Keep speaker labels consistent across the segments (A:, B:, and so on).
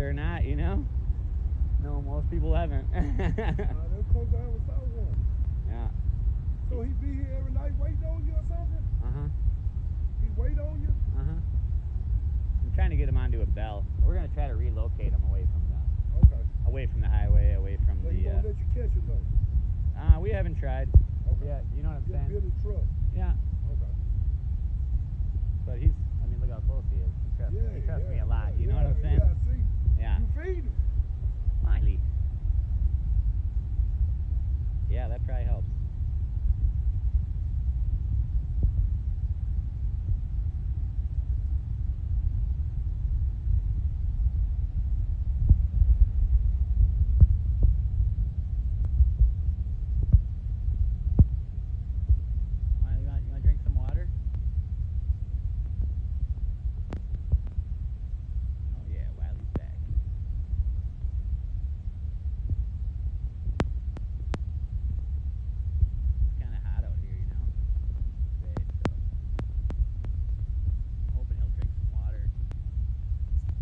A: or not, you know? No, most people haven't.
B: They'll come down with someone.
A: Yeah.
B: So he be here every night waiting on you or something?
A: Uh-huh.
B: He wait on you?
A: Uh-huh. I'm trying to get him onto a bell. We're gonna try to relocate him away from the highway, away from
B: But
A: the.
B: He won't let you catch it though.
A: We haven't tried.
B: Okay.
A: Yeah, you know what I'm
B: Just
A: saying?
B: build his trust.
A: Yeah,
B: Okay.
A: but he's. I mean, look how close he is. He trusts me a lot. You know what I'm saying?
B: Yeah, see.
A: Yeah.
B: You feed him.
A: Miley. Yeah, that probably helps. Miley, you want to drink some water? Oh yeah, Wiley's back. It's kind of hot out here, you know, today, so I'm hoping he'll drink some water.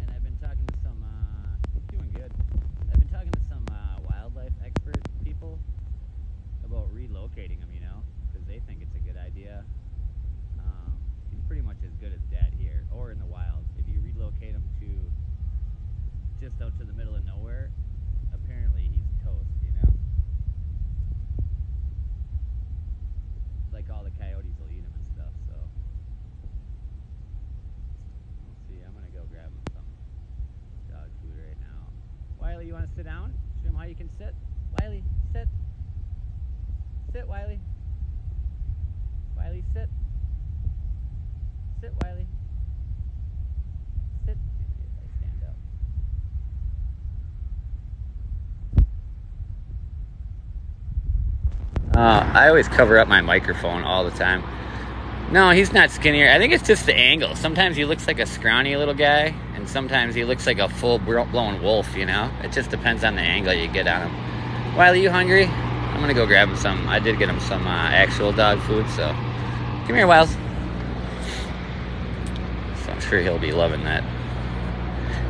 A: And I've been talking to some, he's doing good. I've been talking to some wildlife expert people about relocating him, you know, because they think it's a good idea. He's pretty much as good as dead here, or in the wild. If you relocate him to just out to the middle of nowhere, apparently he's toast, you know? Like all the coyotes will eat him and stuff, so. Let's see, I'm gonna go grab him some dog food right now. Wiley, you wanna sit down? Show him how you can sit. Wiley, sit. Sit, Wiley. Wiley, sit. Sit, Wiley. Sit. If I stand up. I always cover up my microphone all the time. No, he's not skinnier. I think it's just the angle. Sometimes he looks like a scrawny little guy, and sometimes he looks like a full-blown wolf, you know? It just depends on the angle you get on him. Wiley, you hungry? I'm gonna go grab him some. I did get him some actual dog food, so. Come here, Wiles. So I'm sure he'll be loving that.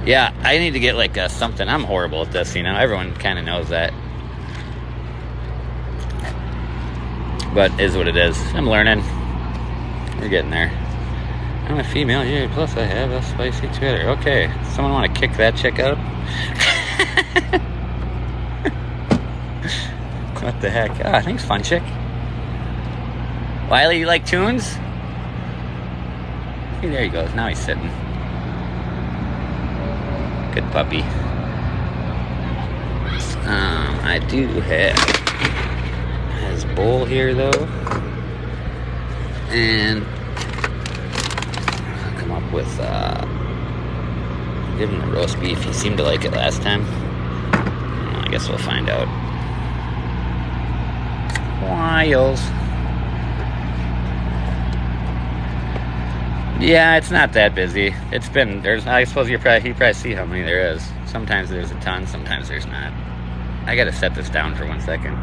A: Yeah, I need to get like something. I'm horrible at this, you know? Everyone kind of knows that. But is what it is. I'm learning. We're getting there. I'm a female, yeah, plus I have a spicy Twitter. Okay, someone want to kick that chick out? What the heck? Ah, thanks, fun chick. Wiley, you like tunes? Hey, there he goes. Now he's sitting. Good puppy. I do have his bowl here, though. And I'll come up with, give him the roast beef. He seemed to like it last time. I guess we'll find out. Wiles. Yeah, it's not that busy. It's been, I suppose you probably see how many there is. Sometimes there's a ton, sometimes there's not. I gotta set this down for 1 second.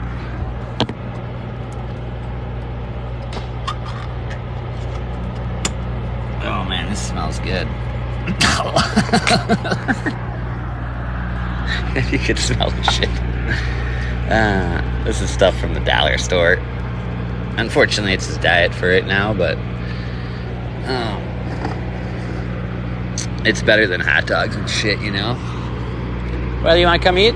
A: Oh man, this smells good. You could smell the shit. This is stuff from the dollar store. Unfortunately, it's his diet for it now, but it's better than hot dogs and shit, you know? Well, you want to come eat?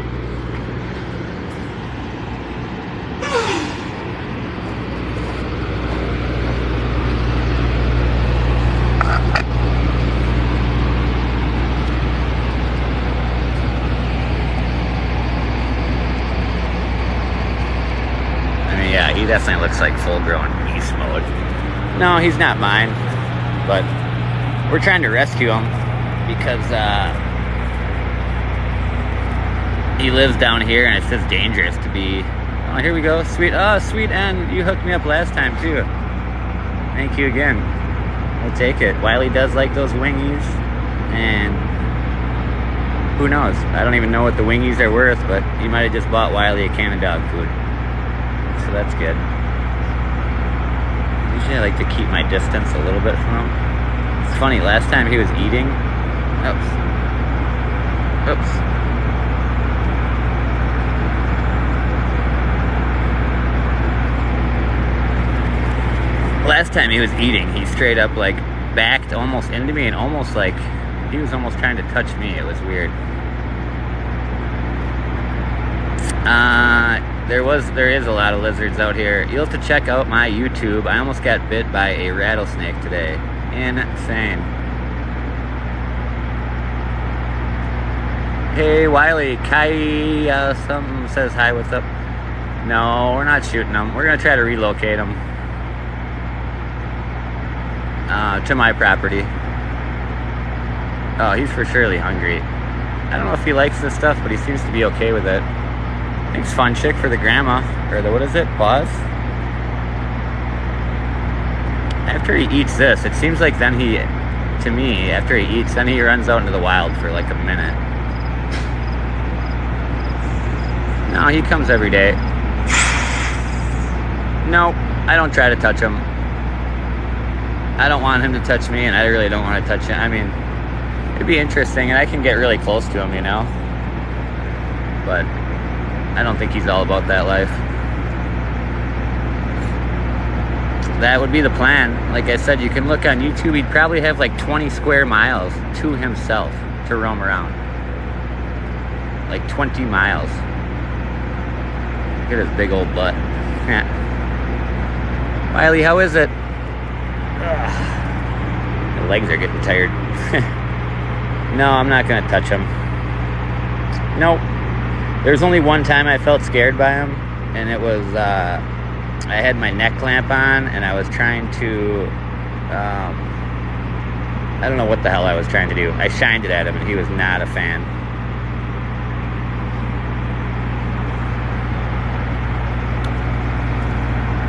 A: Yeah, he definitely looks like full-grown beast mode. No, he's not mine, but we're trying to rescue him because he lives down here, and it's just dangerous to be. Oh, here we go, sweet. Oh, sweet N, you hooked me up last time too. Thank you again. We'll take it. Wiley does like those wingies, and who knows? I don't even know what the wingies are worth, but he might have just bought Wiley a can of dog food. So that's good. Usually I like to keep my distance a little bit from him. It's funny, last time he was eating, oops, Oops. Last time he was eating, he straight up like backed almost into me and almost like he was almost trying to touch me. It was weird. There is a lot of lizards out here. You'll have to check out my YouTube. I almost got bit by a rattlesnake today. Insane. Hey Wiley, Kai something says hi, what's up? No, we're not shooting them. We're gonna try to relocate them to my property. Oh, he's for surely hungry. I don't know if he likes this stuff, but he seems to be okay with it. Thanks, fun chick, for the grandma, or the, what is it, pause? After he eats this, it seems like then he, to me, after he eats, then he runs out into the wild for like a minute. No, he comes every day. No, I don't try to touch him. I don't want him to touch me, and I really don't want to touch him. I mean, it'd be interesting, and I can get really close to him, you know? But I don't think he's all about that life. That would be the plan. Like I said, you can look on YouTube. He'd probably have like 20 square miles to himself to roam around. Like 20 miles. Look at his big old butt. Wiley, how is it? Ugh. My legs are getting tired. No, I'm not going to touch him. Nope. There's only one time I felt scared by him, and it was, I had my neck clamp on, and I was trying to, I don't know what the hell I was trying to do. I shined it at him, and he was not a fan.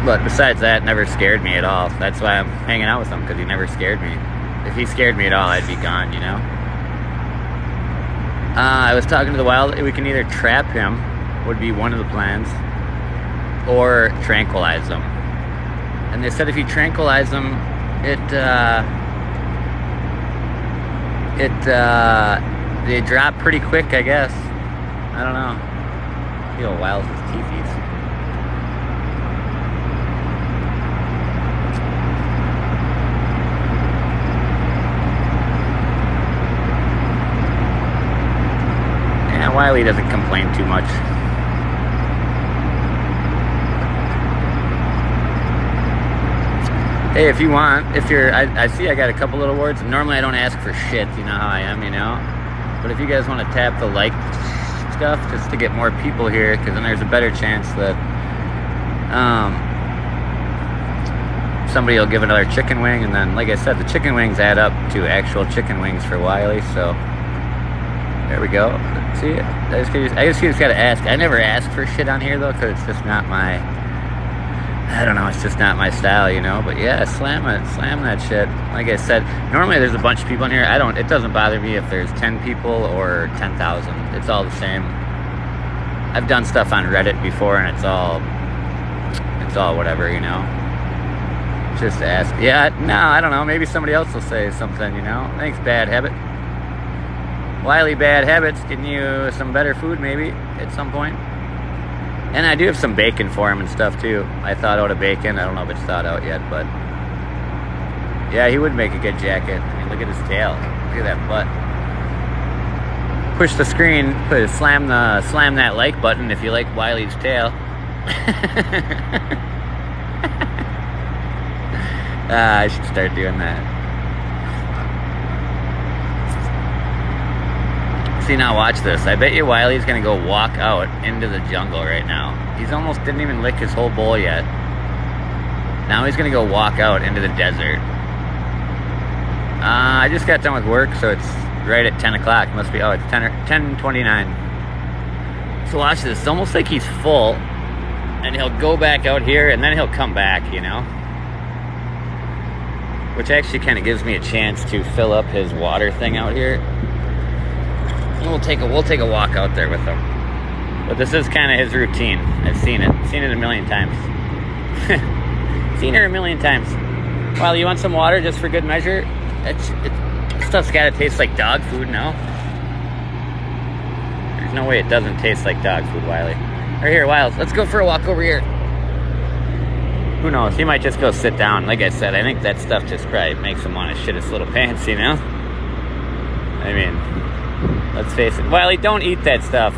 A: But besides that, never scared me at all. That's why I'm hanging out with him, because he never scared me. If he scared me at all, I'd be gone, you know? I was talking to the wild. We can either trap him, would be one of the plans, or tranquilize them. And they said if you tranquilize them, they drop pretty quick, I guess. I don't know. Feel wild with teethies. Yeah, Wiley doesn't complain too much. Hey, if you want, if you're, I see I got a couple little words. Normally I don't ask for shit, you know how I am, you know? But if you guys want to tap the like stuff just to get more people here, because then there's a better chance that somebody will give another chicken wing, and then, like I said, the chicken wings add up to actual chicken wings for Wiley, so there we go. See, I just got to ask. I never ask for shit on here, though, because it's just not my... I don't know, it's just not my style, you know? But yeah, slam that shit. Like I said, normally there's a bunch of people in here. It doesn't bother me if there's 10 people or 10,000. It's all the same. I've done stuff on Reddit before, and it's all whatever, you know? Just ask. Yeah, no, I don't know. Maybe somebody else will say something, you know? Thanks, Bad Habit. Wiley Bad Habits, getting you some better food, maybe, at some point. And I do have some bacon for him and stuff, too. I thought out of bacon. I don't know if it's thawed out yet, but... yeah, he would make a good jacket. I mean, look at his tail. Look at that butt. Push the screen. Slam that like button if you like Wiley's tail. I should start doing that. See, now watch this. I bet you Wiley's gonna go walk out into the jungle right now. He's almost didn't even lick his whole bowl yet. Now he's gonna go walk out into the desert. I just got done with work, so it's right at 10 o'clock. Must be, it's 10:29. So watch this. It's almost like he's full, and he'll go back out here, and then he'll come back, you know? Which actually kind of gives me a chance to fill up his water thing out here. We'll take a walk out there with him. But this is kind of his routine. I've seen it a million times. Seen her a million times. Well, you want some water just for good measure? Stuff's gotta taste like dog food, no? no way it doesn't taste like dog food, Wiley. Right here, Wiles. Let's go for a walk over here. Who knows? He might just go sit down. Like I said, I think that stuff just probably makes him want to shit his little pants, you know? I mean, let's face it. Wiley, don't eat that stuff.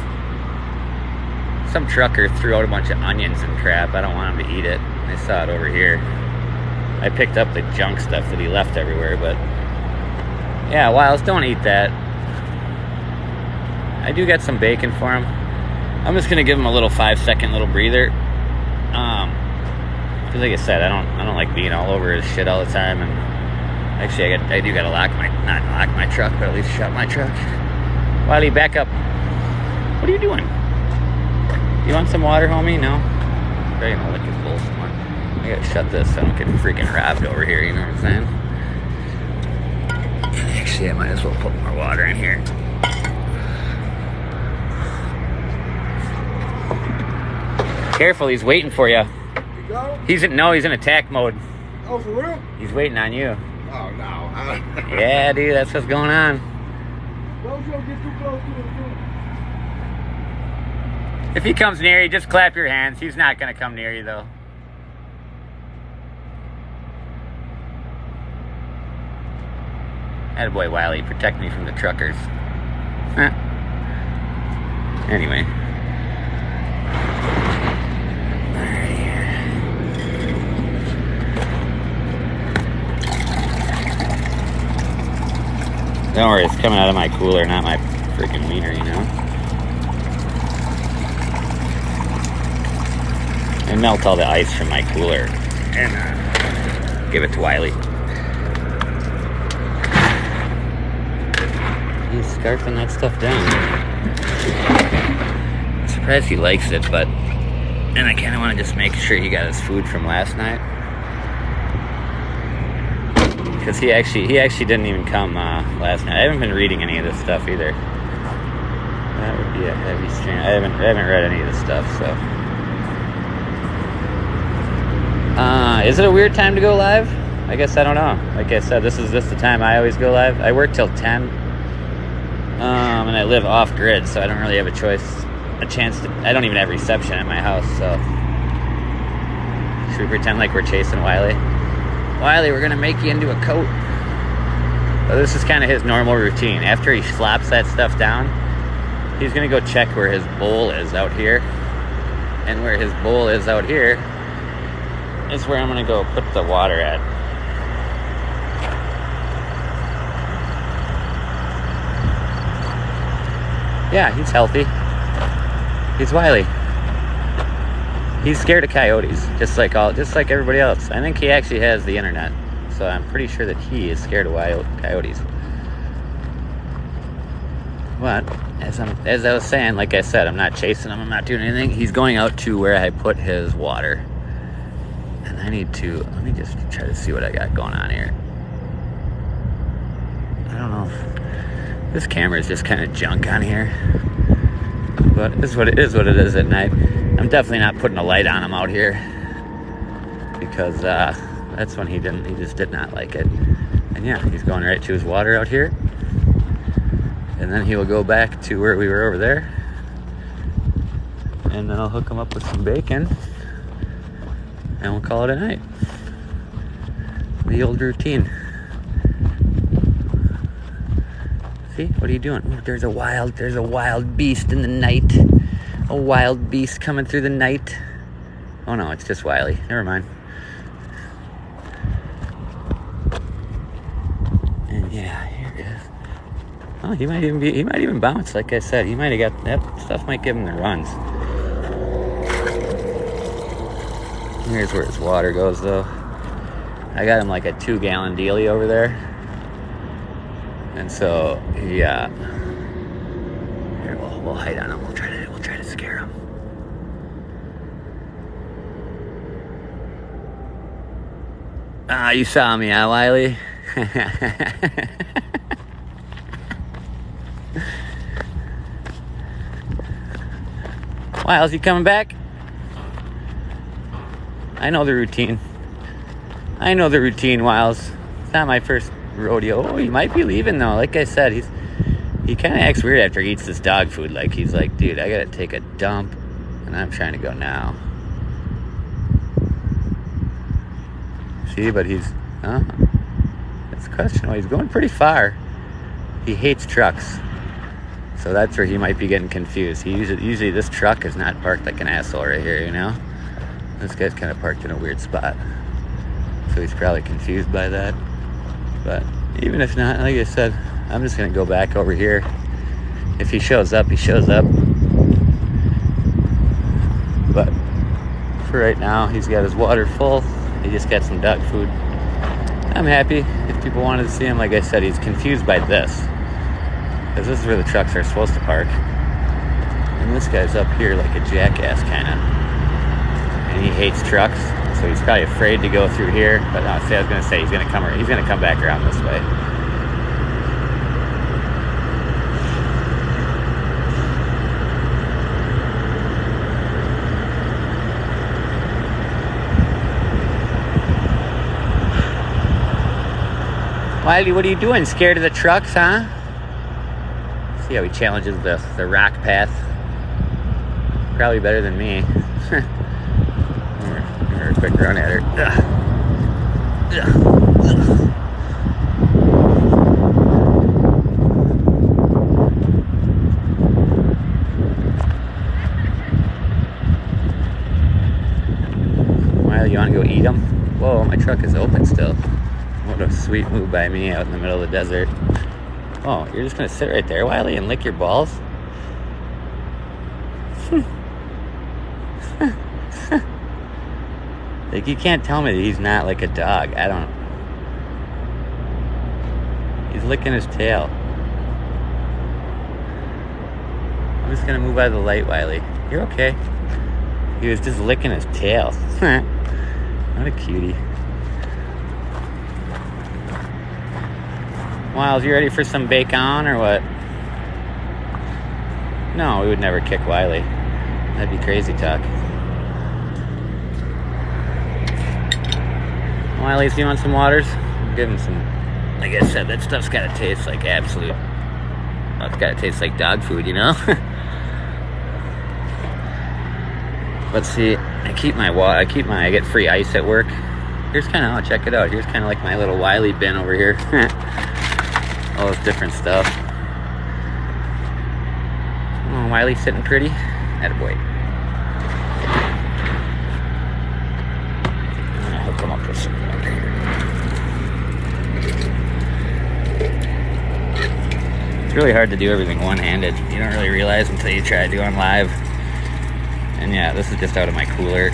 A: Some trucker threw out a bunch of onions and crap. I don't want him to eat it. I saw it over here. I picked up the junk stuff that he left everywhere, but yeah, Wiles, don't eat that. I do got some bacon for him. I'm just gonna give him a little 5-second little breather. Cause like I said, I don't like being all over his shit all the time. And actually, I do gotta not lock my truck, but at least shut my truck. Wiley, back up. What are you doing? You want some water, homie? No? Probably gonna lick his bowl some more. I gotta shut this so I don't get freaking robbed over here, you know what I'm saying? Actually, I might as well put more water in here. Careful, he's waiting for you.
B: You go?
A: He's in attack mode.
B: Oh, for real?
A: He's waiting on you.
B: Oh, no.
A: Yeah, dude, that's what's going on.
B: Don't you get too close to the food.
A: If he comes near you, just clap your hands. He's not gonna come near you, though. Attaboy, Wiley, protect me from the truckers. Huh. Anyway. Don't worry, it's coming out of my cooler, not my freaking wiener, you know? I melt all the ice from my cooler and give it to Wiley. He's scarfing that stuff down. I'm surprised he likes it, but... And I kind of want to just make sure he got his food from last night. Because he actually didn't even come last night. I haven't been reading any of this stuff either. That would be a heavy strain. I haven't read any of this stuff, so... is it a weird time to go live? I guess I don't know. Like I said, this is the time I always go live. I work till 10. And I live off grid, so I don't really have a chance to... I don't even have reception at my house, so... Should we pretend like we're chasing Wiley? Wiley, we're gonna make you into a coat. So this is kind of his normal routine. After he slaps that stuff down, he's gonna go check where his bowl is out here. And where his bowl is out here is where I'm gonna go put the water at. Yeah, he's healthy. He's Wiley. He's scared of coyotes, just like everybody else. I think he actually has the internet, so I'm pretty sure that he is scared of coyotes. But as I was saying, like I said, I'm not chasing him. I'm not doing anything. He's going out to where I put his water, and let me just try to see what I got going on here. I don't know. This camera is just kind of junk on here, but it is what it is at night. I'm definitely not putting a light on him out here because that's when he just did not like it. And yeah, he's going right to his water out here, and then he will go back to where we were over there, and then I'll hook him up with some bacon, and we'll call it a night. The old routine. See, what are you doing? Oh, there's a wild beast in the night. A wild beast coming through the night. Oh no, it's just Wiley. Never mind. And yeah, here it is. Oh, he might even bounce. Like I said, he might have got that stuff. Might give him the runs. Here's where his water goes, though. I got him like a 2-gallon dealie over there, and so yeah. Here, we'll hide on him. We'll try to scare him. Ah, you saw me, huh, Wiley? Wiles, you coming back? I know the routine. Wiles. It's not my first rodeo. Oh, he might be leaving though. Like I said, He kind of acts weird after he eats this dog food. Like, he's like, dude, I gotta take a dump, and I'm trying to go now. See, but he's, it's questionable. He's going pretty far. He hates trucks. So that's where he might be getting confused. Usually this truck is not parked like an asshole right here, you know? This guy's kind of parked in a weird spot. So he's probably confused by that. But even if not, like I said, I'm just gonna go back over here. If he shows up, he shows up. But for right now, he's got his water full. He just got some dog food. I'm happy. If people wanted to see him, like I said, he's confused by this. Because this is where the trucks are supposed to park. And this guy's up here like a jackass, kinda. And he hates trucks, so he's probably afraid to go through here. But no, see, I was gonna say he's gonna come back around this way. Wiley, what are you doing? Scared of the trucks, huh? See how he challenges the rock path. Probably better than me. Give her a quick run at her. Wiley, you want to go eat them? Whoa, my truck is open still. What a sweet move by me out in the middle of the desert. Oh, you're just gonna sit right there, Wiley, and lick your balls? Like, you can't tell me that he's not like a dog. I don't. He's licking his tail. I'm just gonna move out of the light, Wiley. You're okay. He was just licking his tail. What a cutie. Wiles, you ready for some bacon or what? No, we would never kick Wiley. That'd be crazy talk. Wiley, do you want some waters? Give him some. Like I said, that stuff's gotta taste like absolute. Well, it's gotta taste like dog food, you know? But see, I get free ice at work. Here's kind of, check it out. Here's kind of like my little Wiley bin over here. All this different stuff. Oh, Wiley sitting pretty. Attaboy. I'm gonna hook him up with some water here. It's really hard to do everything one-handed. You don't really realize until you try to do it on live. And yeah, this is just out of my cooler.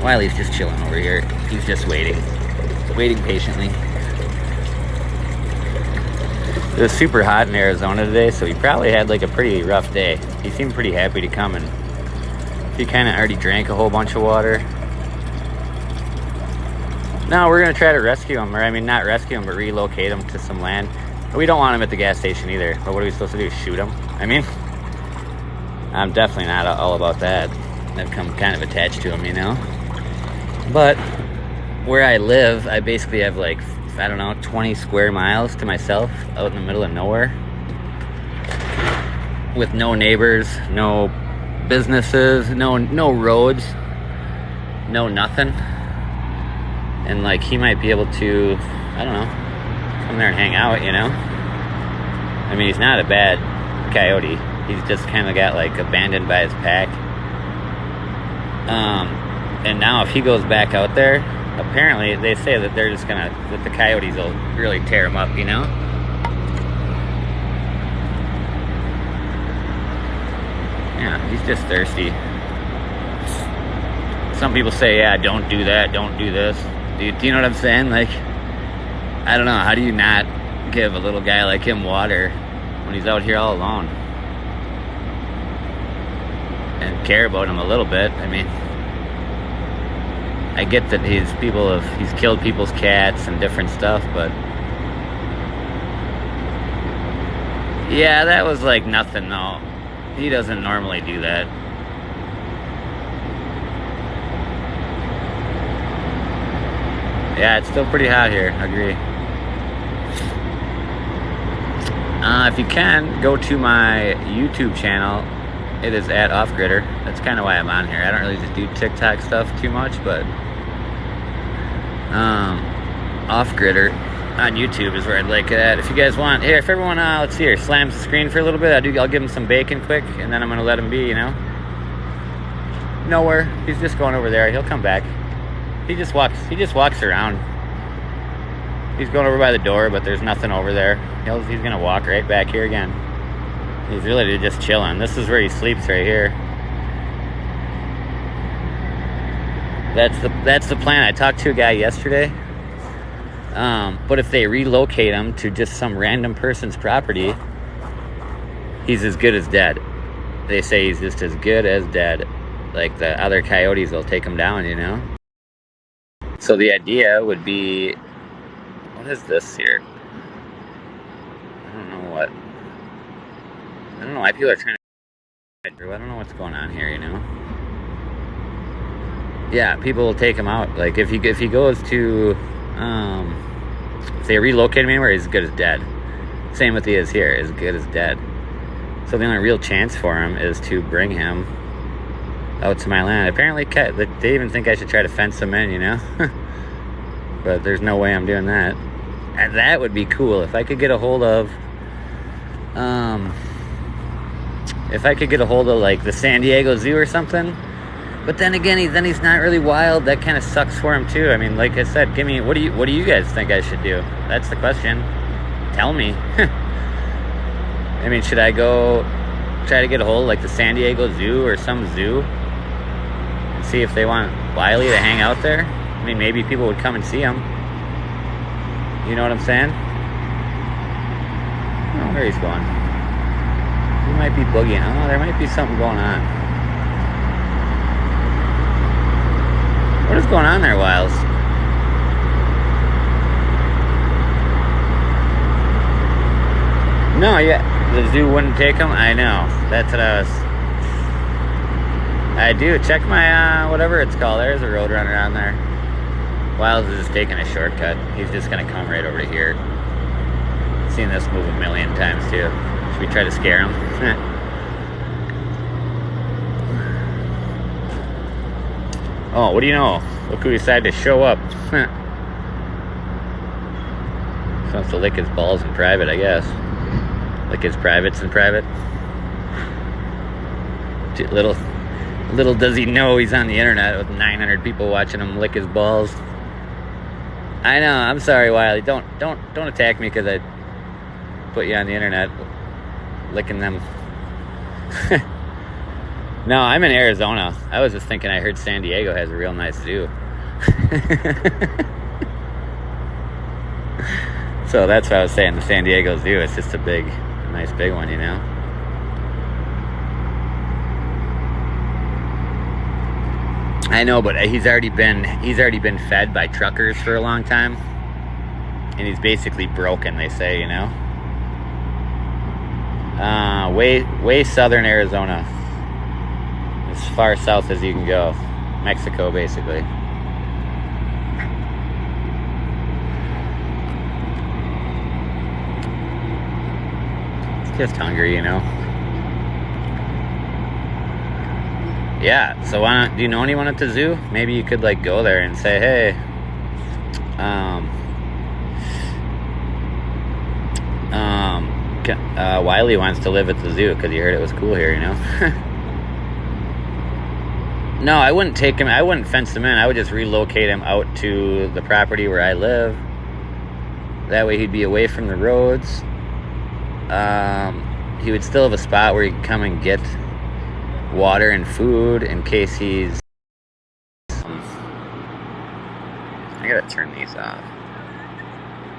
A: Wiley's just chilling over here. He's just waiting patiently. It was super hot in Arizona today, so he probably had like a pretty rough day. He seemed pretty happy to come, and he kind of already drank a whole bunch of water. Now we're gonna try to rescue him, or I mean not rescue him, but relocate him to some land. We don't want him at the gas station either, but what are we supposed to do, shoot him? I mean, I'm definitely not all about that. I've become kind of attached to him, you know? But where I live, I basically have like, I don't know, 20 square miles to myself out in the middle of nowhere with no neighbors, no businesses, no roads, no nothing. And like, he might be able to, I don't know, come there and hang out, you know? I mean, he's not a bad coyote. He's just kind of got like abandoned by his pack. And now if he goes back out there, apparently they say that they're just gonna, that the coyotes will really tear him up, you know? Yeah, he's just thirsty. Some people say, yeah, don't do that, don't do this. Do you know what I'm saying? Like, I don't know, how do you not give a little guy like him water when he's out here all alone? And care about him a little bit. I mean, I get that he's killed people's cats and different stuff, but yeah, that was like nothing though. He doesn't normally do that. Yeah, it's still pretty hot here, I agree. If you can, go to my YouTube channel. It is at Offgridder. That's kind of why I'm on here. I don't really just do TikTok stuff too much, but Offgridder on YouTube is where I'd like it at. If you guys want, here, if everyone, let's see here, slams the screen for a little bit, I'll give him some bacon quick, and then I'm gonna let him be, you know. Nowhere. He's just going over there. He'll come back. He just walks around. He's going over by the door, but there's nothing over there. He's gonna walk right back here again. He's really just chilling. This is where he sleeps right here. That's the plan. I talked to a guy yesterday. But if they relocate him to just some random person's property, he's as good as dead. They say he's just as good as dead. Like the other coyotes will take him down, you know? So the idea would be, what is this here? I don't know why people are trying to, I don't know what's going on here, you know? Yeah, people will take him out. Like if he goes to, if they relocate him anywhere, he's as good as dead. Same with he is here, as good as dead. So the only real chance for him is to bring him out to my land. Apparently, they even think I should try to fence him in, you know? But there's no way I'm doing that. And that would be cool if I could get a hold of, like the San Diego Zoo or something. But then again, he's not really wild. That kind of sucks for him too. I mean, like I said, what do you guys think I should do? That's the question. Tell me. I mean, should I go try to get a hold of like the San Diego Zoo or some zoo and see if they want Wiley to hang out there? I mean, maybe people would come and see him. You know what I'm saying? I don't know where he's going. He might be boogieing. Oh, there might be something going on. What is going on there, Wiles? No, yeah, the zoo wouldn't take him. I know. That's what I do. Check my, whatever it's called. There's a road runner on there. Wiles is just taking a shortcut. He's just going to come right over to here. Seen this move a million times, too. Should we try to scare him? Oh, what do you know? Look who decided to show up. He wants to lick his balls in private, I guess. Lick his privates in private. Little does he know he's on the internet with 900 people watching him lick his balls. I know, I'm sorry, Wiley. Don't attack me because I put you on the internet licking them. No, I'm in Arizona. I was just thinking I heard San Diego has a real nice zoo. So that's what I was saying, the San Diego Zoo. It's just a nice big one, you know? I know, but he's already been fed by truckers for a long time. And he's basically broken, they say, you know? Way southern Arizona. As far south as you can go. Mexico, basically. It's just hungry, you know. Yeah, so do you know anyone at the zoo? Maybe you could like go there and say, hey, Wiley wants to live at the zoo because he heard it was cool here, you know? No, I wouldn't take him. I wouldn't fence him in. I would just relocate him out to the property where I live. That way he'd be away from the roads. He would still have a spot where he could come and get water and food in case he's... I gotta turn these off.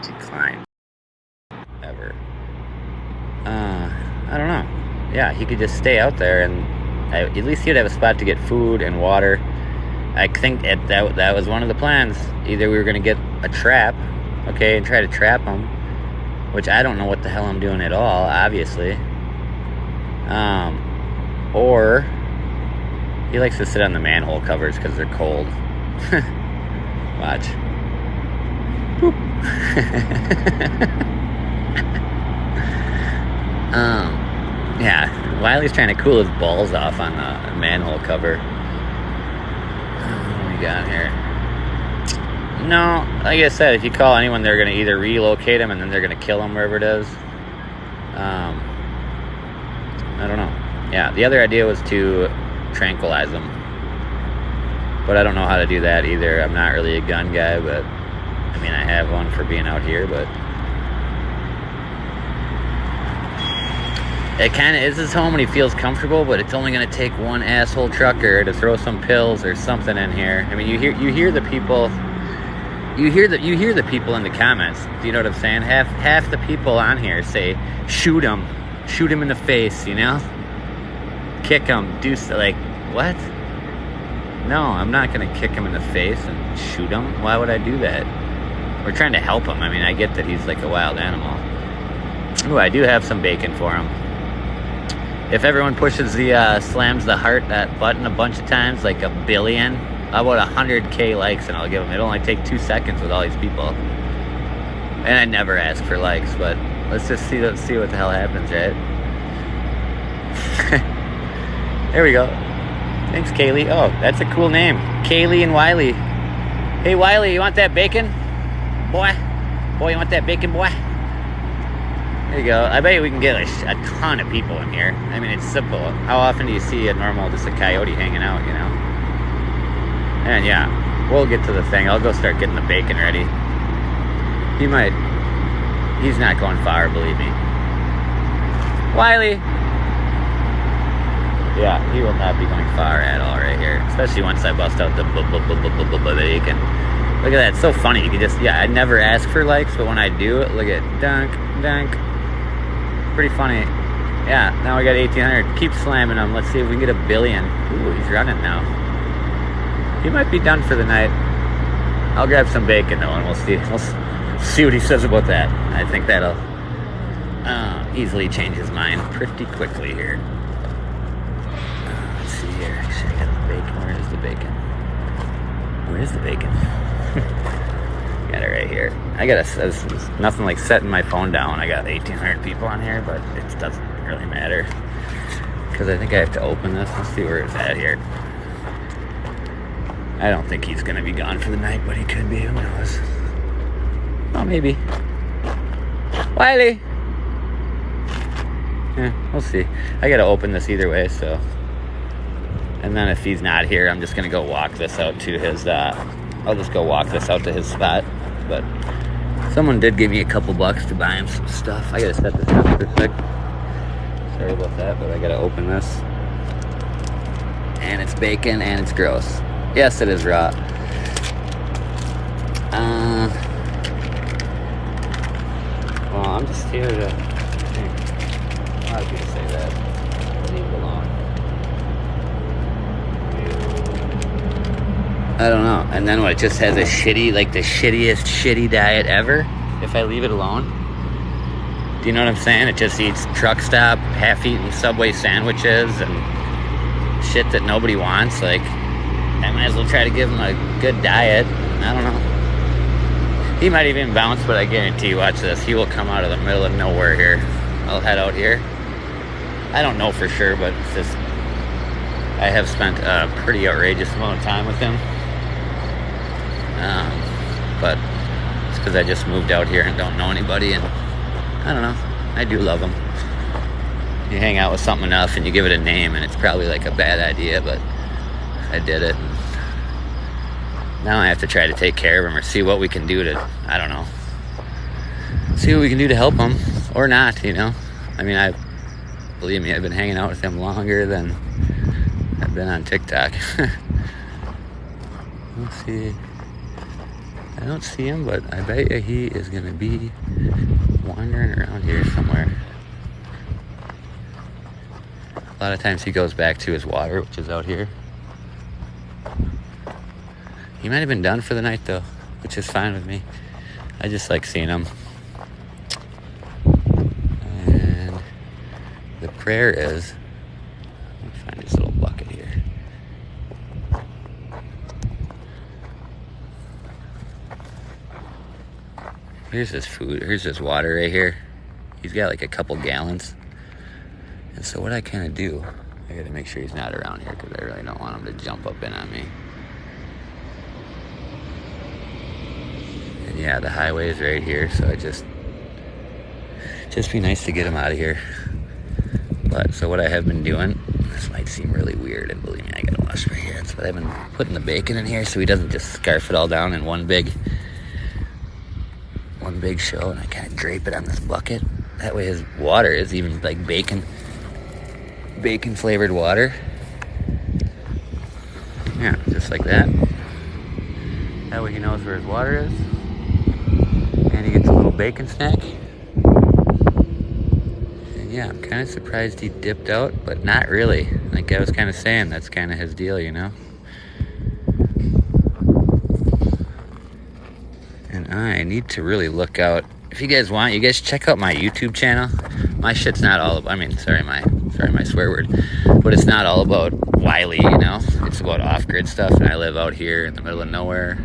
A: Decline. Ever. I don't know. Yeah, he could just stay out there and at least he'd have a spot to get food and water. I think that was one of the plans. Either we were going to get a trap, okay, and try to trap him, which I don't know what the hell I'm doing at all, obviously. Or he likes to sit on the manhole covers because they're cold. Watch. Boop. Yeah, Wiley's trying to cool his balls off on the manhole cover. What do we got here? No, like I said, if you call anyone, they're going to either relocate him and then they're going to kill him wherever it is. I don't know. Yeah, the other idea was to tranquilize him. But I don't know how to do that either. I'm not really a gun guy, but I mean, I have one for being out here, but it kind of is his home and he feels comfortable, but it's only going to take one asshole trucker to throw some pills or something in here. I mean, you hear the people, you hear the people in the comments. Do you know what I'm saying? Half the people on here say, shoot him in the face, you know? Kick him, do so, like, what? No, I'm not going to kick him in the face and shoot him. Why would I do that? We're trying to help him. I mean, I get that he's like a wild animal. Ooh, I do have some bacon for him. If everyone pushes the, slams the heart, that button a bunch of times, like a billion, about 100K likes, and I'll give him. It'll only take 2 seconds with all these people. And I never ask for likes, but let's just see what the hell happens, right? There we go. Thanks, Kaylee. Oh, that's a cool name. Kaylee and Wiley. Hey, Wiley, you want that bacon? Boy, you want that bacon, boy? There you go. I bet we can get a ton of people in here. I mean, it's simple. How often do you see a coyote hanging out, you know? And yeah, we'll get to the thing. I'll go start getting the bacon ready. He's not going far, believe me. Wiley. Yeah, he will not be going far at all right here. Especially once I bust out the bacon. Look at that, it's so funny. You can just, I never ask for likes, but when I do it, look at dunk. Pretty funny. Yeah, now we got 1,800. Keep slamming them. Let's see if we can get 1 billion. Ooh, he's running now. He might be done for the night. I'll grab some bacon though, and we'll see what he says about that. I think that'll easily change his mind pretty quickly here. Let's see here. Actually, I got the bacon. Where is the bacon? Got it right here. There's nothing like setting my phone down. I got 1,800 people on here, but it doesn't really matter because I think I have to open this. Let's see where it's at here. I don't think he's gonna be gone for the night, but he could be. Who knows? Oh, maybe. Wiley. Yeah, we'll see. I gotta open this either way, so. And then if he's not here, I'm just gonna go walk this out to his. I'll just go walk this out to his spot. But someone did give me a couple bucks to buy him some stuff. I gotta set this up real quick. Sorry about that, but I gotta open this. And it's bacon and it's gross. Yes, it is raw. Well, I'm just here to. A lot of people say that. Leave it alone. I don't know. And then what? It just has a shitty, like the shittiest shitty diet ever. If I leave it alone. Do you know what I'm saying? It just eats truck stop, half-eaten Subway sandwiches and shit that nobody wants. Like, I might as well try to give him a good diet. I don't know. He might even bounce, but I guarantee you, watch this. He will come out of the middle of nowhere here. I'll head out here. I don't know for sure, but it's just, I have spent a pretty outrageous amount of time with him. But it's because I just moved out here and don't know anybody, and I don't know. I do love him. You hang out with something enough and you give it a name, and it's probably like a bad idea, but I did it. Now I have to try to take care of him or see what we can do to, I don't know, see what we can do to help him or not, you know. I mean, believe me, I've been hanging out with him longer than I've been on TikTok. Let's see. I don't see him, but I bet you he is going to be wandering around here somewhere. A lot of times he goes back to his water, which is out here. He might have been done for the night, though, which is fine with me. I just like seeing him. And the prayer is, let me find this little bucket here. Here's his food. Here's his water right here. He's got like a couple gallons. So what I kind of do, I got to make sure he's not around here because I really don't want him to jump up in on me. And yeah, the highway is right here, so it just be nice to get him out of here. But so what I have been doing, this might seem really weird, and believe me, I gotta wash my hands, but I've been putting the bacon in here so he doesn't just scarf it all down in one big show, and I kind of drape it on this bucket. That way his water is even like bacon flavored water. Yeah, just like that. That way he knows where his water is. And he gets a little bacon snack. And yeah, I'm kind of surprised he dipped out, but not really. Like I was kind of saying, that's kind of his deal, you know? And I need to really look out. If you guys want, you guys check out my YouTube channel. My shit's not all about, sorry my swear word, but it's not all about Wiley, you know? It's about off-grid stuff, and I live out here in the middle of nowhere.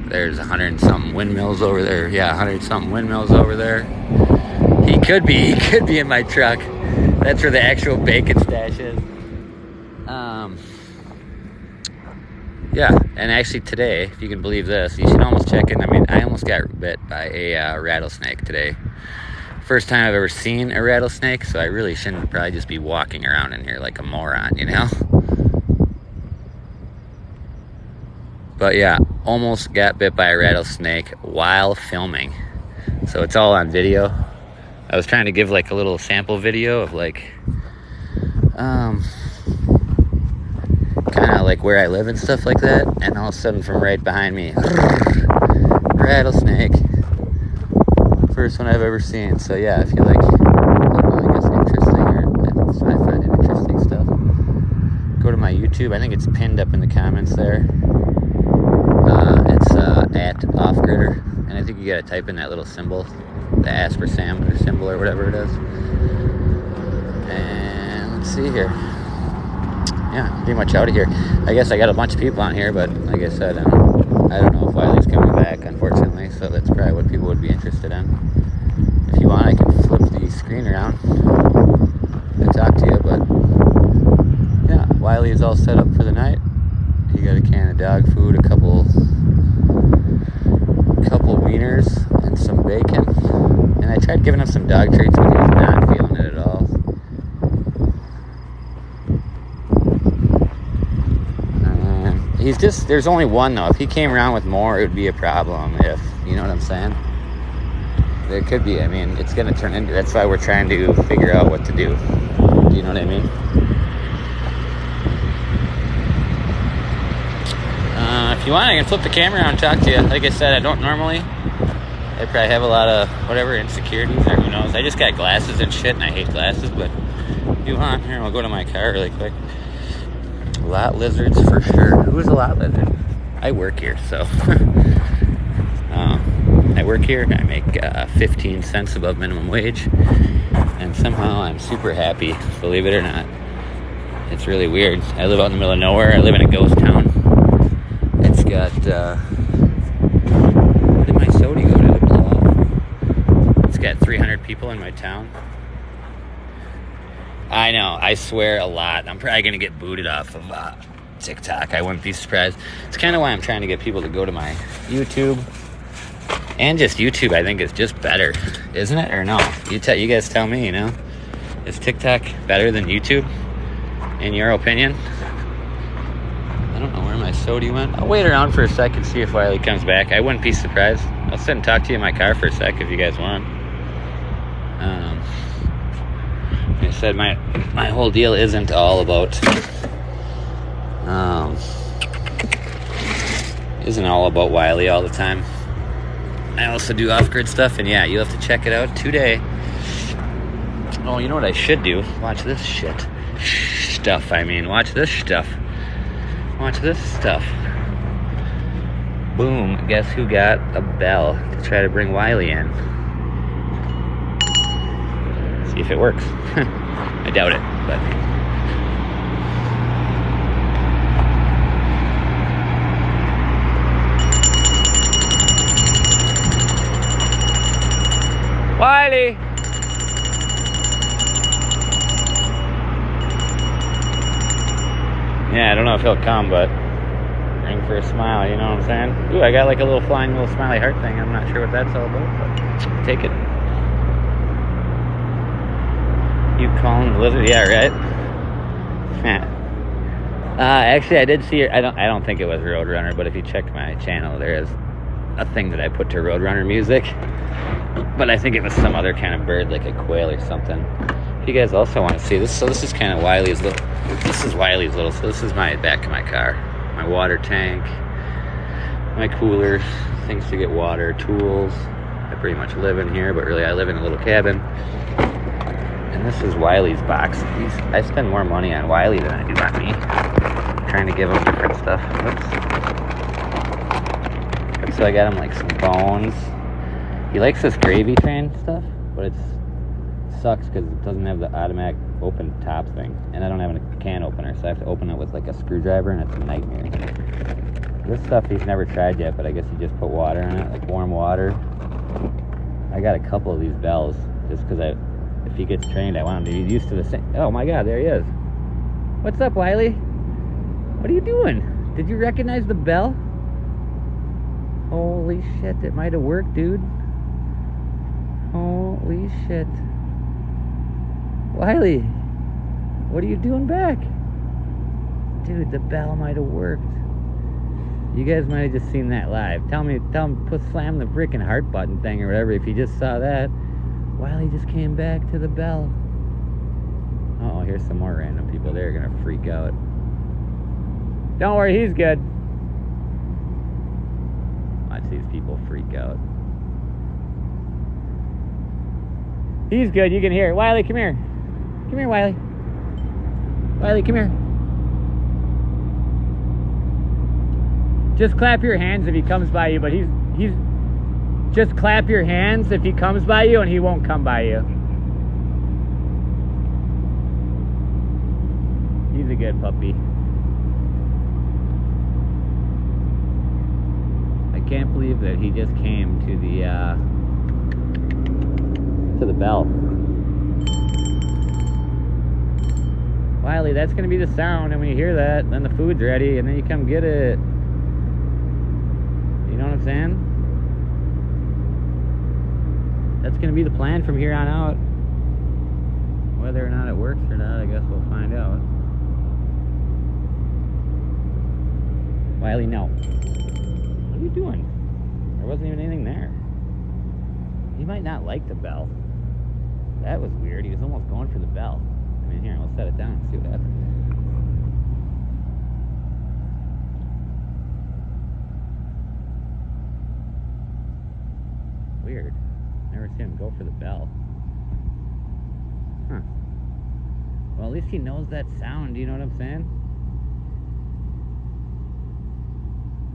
A: There's 100-something windmills over there. Yeah, 100-something windmills over there. He could be in my truck. That's where the actual bacon stash is. Yeah, and actually today, if you can believe this, you should almost check in. I almost got bit by a rattlesnake today. First time I've ever seen a rattlesnake, so I really shouldn't probably just be walking around in here like a moron, you know? But yeah, almost got bit by a rattlesnake while filming. So it's all on video. I was trying to give like a little sample video of like, kind of like where I live and stuff like that, and all of a sudden from right behind me, rattlesnake. First one I've ever seen. So yeah, if you like, I guess interesting, or I find it interesting stuff, go to my YouTube. I think it's pinned up in the comments there. It's at Offgridder, and I think you gotta type in that little symbol, the Asper-Sam or symbol or whatever it is. And let's see here. Yeah, pretty much out of here. I guess I got a bunch of people on here, but like I said, I don't know if Wiley's coming back, unfortunately, so that's probably what people would be interested in. If you want, I can flip the screen around and talk to you, but yeah, Wiley is all set up for the night. He got a can of dog food, a couple wieners, and some bacon. And I tried giving him some dog treats, but he was not feeling it at all. There's only one though. If he came around with more, it would be a problem. If, you know what I'm saying? There could be, it's going to turn into, that's why we're trying to figure out what to do. Do you know what I mean? If you want, I can flip the camera around and talk to you. Like I said, I don't normally. I probably have a lot of, whatever, insecurities or who knows. I just got glasses and shit, and I hate glasses, but if you want, here, we'll go to my car really quick. Lot lizards for sure. Who's a lot lizard? I work here, so I work here. I make 15 cents above minimum wage, and somehow I'm super happy, believe it or not. It's really weird. I live out in the middle of nowhere. I live in a ghost town. It's got where did my soda go? Did it blow off? It's got 300 people in my town. I know, I swear a lot. I'm probably going to get booted off of TikTok. I wouldn't be surprised. It's kind of why I'm trying to get people to go to my YouTube. And just YouTube, I think, is just better. Isn't it? Or no? You guys tell me, you know? Is TikTok better than YouTube? In your opinion? I don't know where my soda went. I'll wait around for a sec and see if Wiley comes back. I wouldn't be surprised. I'll sit and talk to you in my car for a sec if you guys want. Like I said, my whole deal isn't all about Wiley all the time. I also do off-grid stuff, and yeah, you have to check it out today. Oh, you know what I should do? Watch this shit. Stuff, watch this stuff. Watch this stuff. Boom, guess who got a bell to try to bring Wiley in? See if it works. I doubt it, but Wiley! Yeah, I don't know if he'll come, but ring for a smile, you know what I'm saying? Ooh, I got like a little flying little smiley heart thing. I'm not sure what that's all about, but take it. You calling the lizard? Yeah, right? Actually, I did see her. I don't think it was Roadrunner, but if you check my channel, there is a thing that I put to Roadrunner music. But I think it was some other kind of bird, like a quail or something. If you guys also want to see this, so this is kind of Wiley's little. This is Wiley's little. So this is my back of my car, my water tank, my coolers, things to get water, tools. I pretty much live in here, but really I live in a little cabin. And this is Wiley's box. I spend more money on Wiley than I do on me. I'm trying to give him different stuff. Whoops. So I got him like some bones. He likes this gravy train stuff, but it sucks because it doesn't have the automatic open top thing. And I don't have a can opener, so I have to open it with like a screwdriver, and it's a nightmare. This stuff he's never tried yet, but I guess he just put water in it, like warm water. I got a couple of these bells just because if he gets trained, I want him to be used to the same. Oh my God, there he is. What's up, Wiley? What are you doing? Did you recognize the bell? Holy shit, it might have worked, dude. Holy shit. Wiley, what are you doing back? Dude, the bell might have worked. You guys might have just seen that live. Tell him, slam the freaking heart button thing or whatever if you just saw that. Wiley just came back to the bell. Oh, here's some more random people. They're gonna freak out. Don't worry, he's good. Watch these people freak out. He's good, you can hear it. Wiley, come here. Come here, Wiley. Wiley, come here. Just clap your hands if he comes by you, but he's just clap your hands if he comes by you, and he won't come by you. He's a good puppy. I can't believe that he just came to the bell. Wiley, that's gonna be the sound, and when you hear that, then the food's ready, and then you come get it. You know what I'm saying? That's going to be the plan from here on out. Whether or not it works or not, I guess we'll find out. Wiley, no. What are you doing? There wasn't even anything there. He might not like the bell. That was weird. He was almost going for the bell. I mean, here, we'll set it down and see what happens. Weird. Never seen him go for the bell. Huh. Well, at least he knows that sound, you know what I'm saying?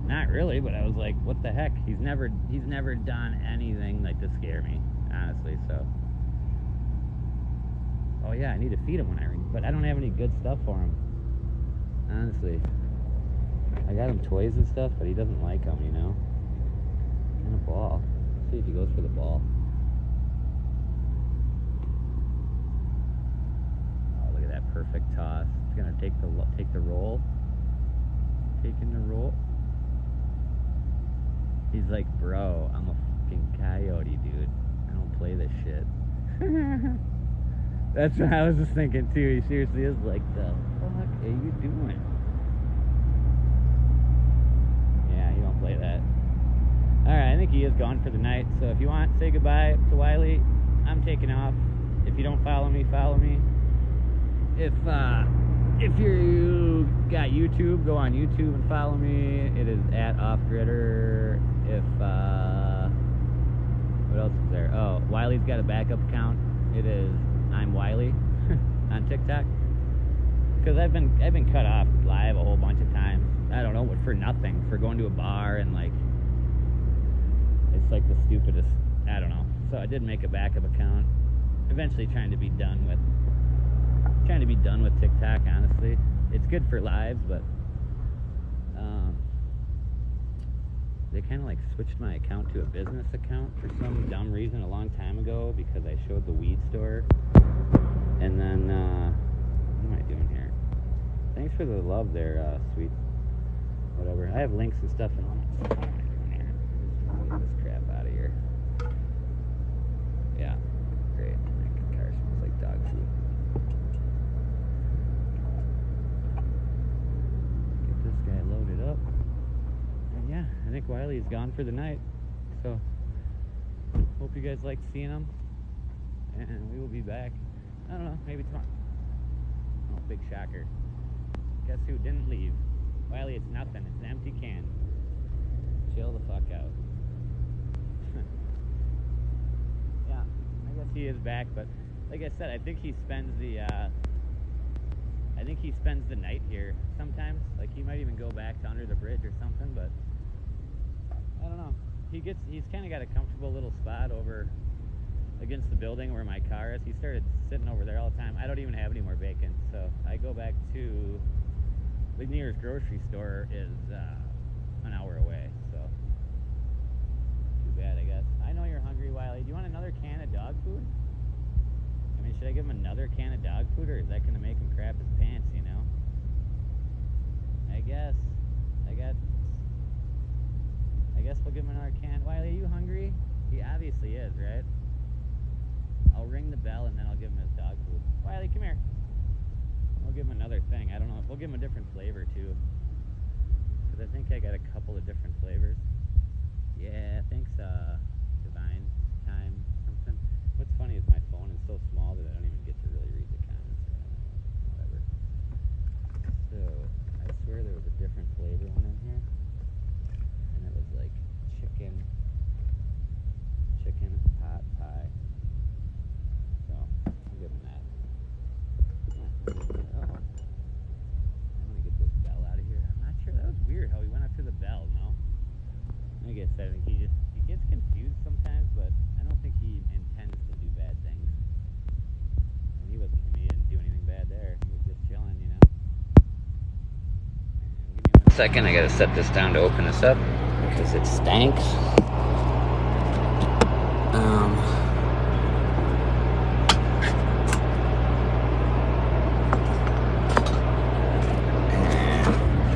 A: Not really, but I was like, what the heck? He's never done anything like to scare me, honestly, so. Oh yeah, I need to feed him when I ring, but I don't have any good stuff for him. Honestly. I got him toys and stuff, but he doesn't like them, you know? And a ball. Let's see if he goes for the ball. Oh, look at that perfect toss. It's gonna take the roll. Taking the roll. He's like, bro, I'm a fucking coyote, dude. I don't play this shit. That's what I was just thinking too. He seriously is like, the fuck are you doing? Yeah, he don't play that. Alright, I think he is gone for the night. So if you want, say goodbye to Wiley. I'm taking off. If you don't follow me, follow me. If you got YouTube, go on YouTube and follow me. It is at Offgridder. If what else is there? Oh, Wiley's got a backup account. It is I'm Wiley on TikTok. Because I've been cut off live a whole bunch of times. I don't know, but for nothing. For going to a bar and like it's like the stupidest. I don't know. So I did make a backup account. Eventually trying to be done with TikTok, honestly. It's good for lives, but they kind of like switched my account to a business account for some dumb reason a long time ago because I showed the weed store. And then what am I doing here? Thanks for the love there, sweet. Whatever. I have links and stuff in all. What am I doing here? Get this crap out of here. Yeah, great. My car smells like dog food. Get this guy loaded up. And yeah, I think Wiley's gone for the night. So, hope you guys liked seeing him. And we will be back. I don't know, maybe tomorrow. Oh, big shocker. Guess who didn't leave? Wiley, it's nothing. It's an empty can. Chill the fuck out. Yeah, I guess he is back, but like I said, I think he spends the night here sometimes. Like he might even go back to under the bridge or something, but I don't know. He's kind of got a comfortable little spot over against the building where my car is. He started sitting over there all the time. I don't even have any more bacon, so I go back to the nearest grocery store is an hour away, so too bad, I guess. I know you're hungry, Wiley. Do you want another can of dog food? I mean, should I give him another can of dog food, or is that going to make him crap his pants, you know? I guess we'll give him another can. Wiley, are you hungry? He obviously is, right? I'll ring the bell and then I'll give him his dog food. Wiley, come here. We'll give him another thing. I don't know. We'll give him a different flavor too. Because I think I got a couple of different flavors. Yeah, thanks, Divine Time something. What's funny is my phone is so small that I don't even get to really read the comments. Whatever. So, I swear there was a different flavor one in here. And it was like chicken pot pie. So, I'll give him that. Oh. I'm gonna get this bell out of here. I'm not sure. That was weird how he went up to the bell, no? I guess I think he gets confused sometimes, but I don't think he intends to do bad things. And he didn't do anything bad there. He was just chilling, you know? And give me 1 second, I gotta set this down to open this up because it stinks.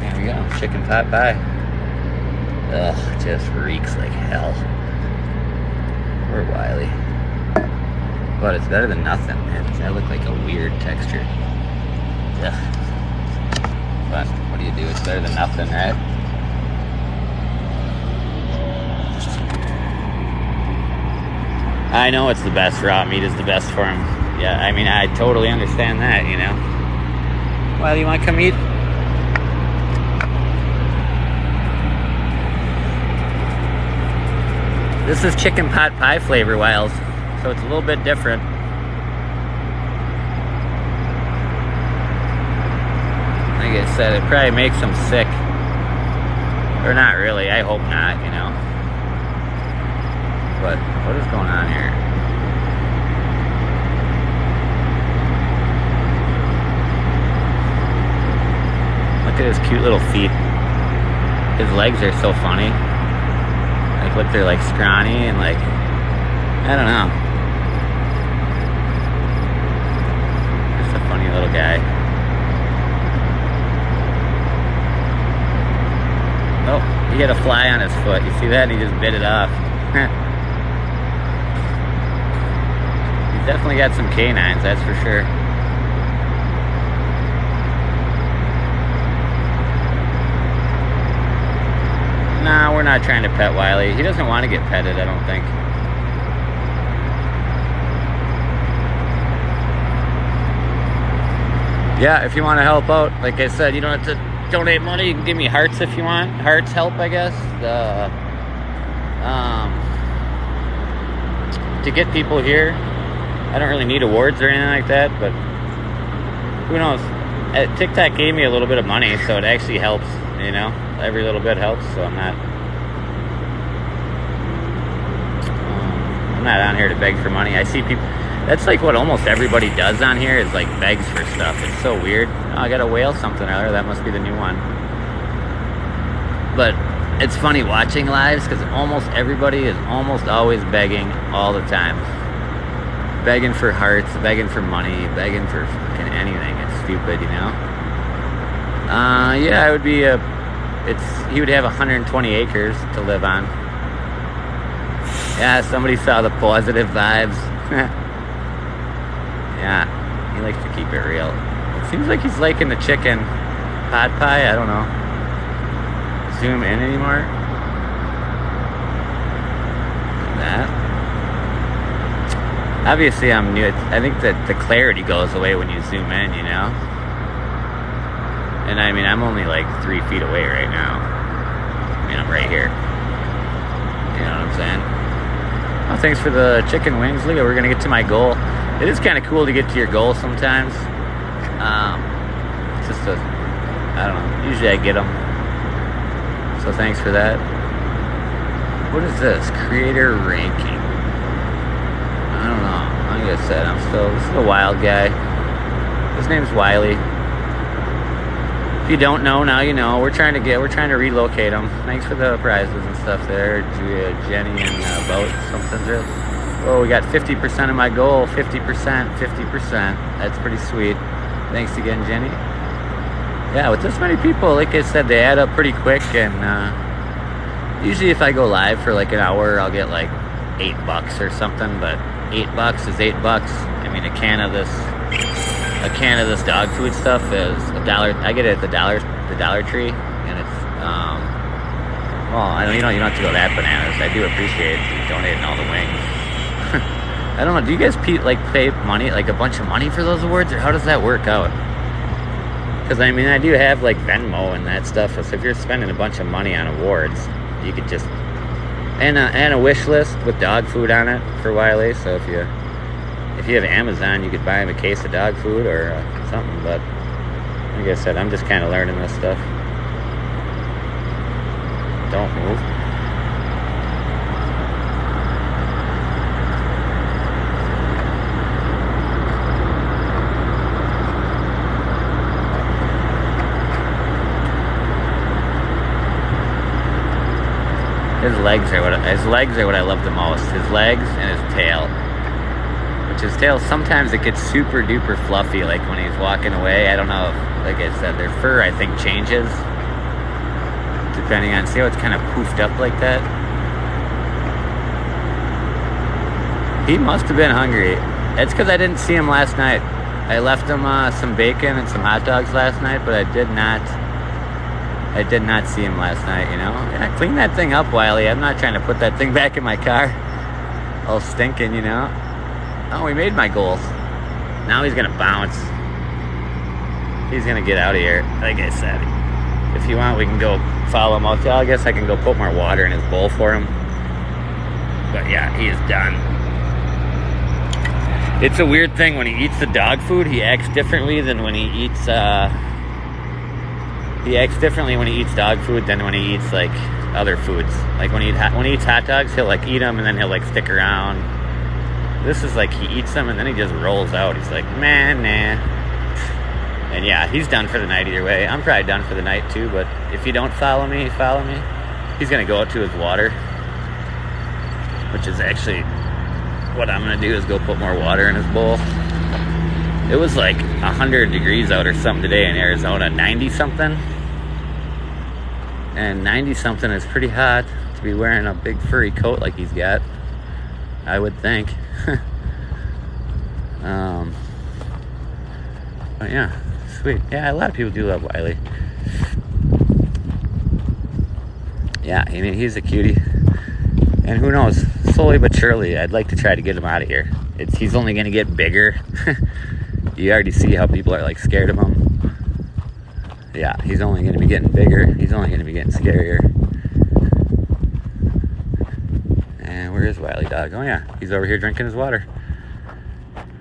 A: There we go, chicken pot pie. Ugh, just reeks like hell. Poor Wiley. But it's better than nothing, man. That looked like a weird texture. Ugh. But what do you do? It's better than nothing, right? I know it's the best. Raw meat is the best for him. Yeah, I mean, I totally understand that, you know. Wiley, you want to come eat? This is chicken pot pie flavor, Wiles, so it's a little bit different. Like I said, it probably makes them sick. Or not really, I hope not, you know. But what is going on here? Look at his cute little feet. His legs are so funny. Like, look, they're like scrawny and like, I don't know. Just a funny little guy. Oh, he had a fly on his foot. You see that? And he just bit it off. He's definitely got some canines, that's for sure. Nah, we're not trying to pet Wiley. He doesn't want to get petted, I don't think. Yeah, if you want to help out, like I said, you don't have to donate money. You can give me hearts if you want. Hearts help, I guess. To get people here, I don't really need awards or anything like that, but who knows? TikTok gave me a little bit of money, so it actually helps, you know? Every little bit helps, so I'm not on here to beg for money. I see people, that's like what almost everybody does on here, is like begs for stuff. It's so weird. Oh, I got a whale something or other, that must be the new one. But it's funny watching lives, because almost everybody is almost always begging all the time. Begging for hearts, begging for money, begging for fucking anything. It's stupid, you know? Yeah, it would be he would have 120 acres to live on. Yeah, somebody saw the positive vibes. Yeah, he likes to keep it real. It seems like he's liking the chicken pot pie. I don't know. Zoom in anymore. Like that. Obviously, I'm new. I think that the clarity goes away when you zoom in, you know? And I mean, I'm only like 3 feet away right now. I mean, I'm right here. You know what I'm saying? Oh, thanks for the chicken wings. Look, we're going to get to my goal. It is kind of cool to get to your goal sometimes. It's just I don't know. Usually I get them. So thanks for that. What is this? Creator ranking. I don't know. Like I said, this is a wild guy. His name's Wiley. If you don't know, now you know. We're trying to relocate him. Thanks for the prizes and stuff there, Jenny and Boat. Something's real. Oh, we got 50% of my goal. 50%. That's pretty sweet. Thanks again, Jenny. Yeah, with this many people, like I said, they add up pretty quick. And usually, if I go live for like an hour, I'll get like $8 or something. But $8 is $8. I mean, a can of this dog food stuff is $1. I get it at the Dollar Tree, and it's well, I know you don't have to go that bananas. I do appreciate you donating all the wings. I don't know. Do you guys pay money, like a bunch of money for those awards, or how does that work out? Because I mean, I do have like Venmo and that stuff. So if you're spending a bunch of money on awards, you could just and a wish list with dog food on it for Wiley. So if you have Amazon, you could buy him a case of dog food or something. But like I said, I'm just kind of learning this stuff. Don't move. His legs are what I love the most. His legs and his tail. His tail, sometimes it gets super duper fluffy, like when he's walking away. I don't know if, like I said, their fur, I think, changes depending on, see how it's kind of poofed up like that? He must have been hungry. It's because I didn't see him last night. I left him some bacon and some hot dogs last night, but I did not see him last night, you know? Yeah, clean that thing up, Wiley. I'm not trying to put that thing back in my car all stinking, you know? Oh, we made my goals. Now he's going to bounce. He's going to get out of here. Like I said, if you want, we can go follow him out. I guess I can go put more water in his bowl for him. But yeah, he is done. It's a weird thing. When he eats the dog food, he acts differently than when he eats... He acts differently when he eats dog food than when he eats, like, other foods. Like, when he eats hot dogs, he'll, like, eat them and then he'll, like, stick around. This is like he eats them and then he just rolls out. He's like, man, nah. And yeah, he's done for the night either way. I'm probably done for the night too, but if you don't follow me, he's going to go out to his water. Which is actually what I'm going to do, is go put more water in his bowl. It was like 100 degrees out or something today in Arizona, 90-something. And 90-something is pretty hot to be wearing a big furry coat like he's got, I would think. But yeah, sweet. Yeah, a lot of people do love Wiley. Yeah, I mean, he's a cutie. And who knows, slowly but surely, I'd like to try to get him out of here. He's only going to get bigger. You already see how people are, like, scared of him. Yeah, he's only going to be getting bigger. He's only going to be getting scarier. And where is Wiley Dog? Oh, yeah, he's over here drinking his water.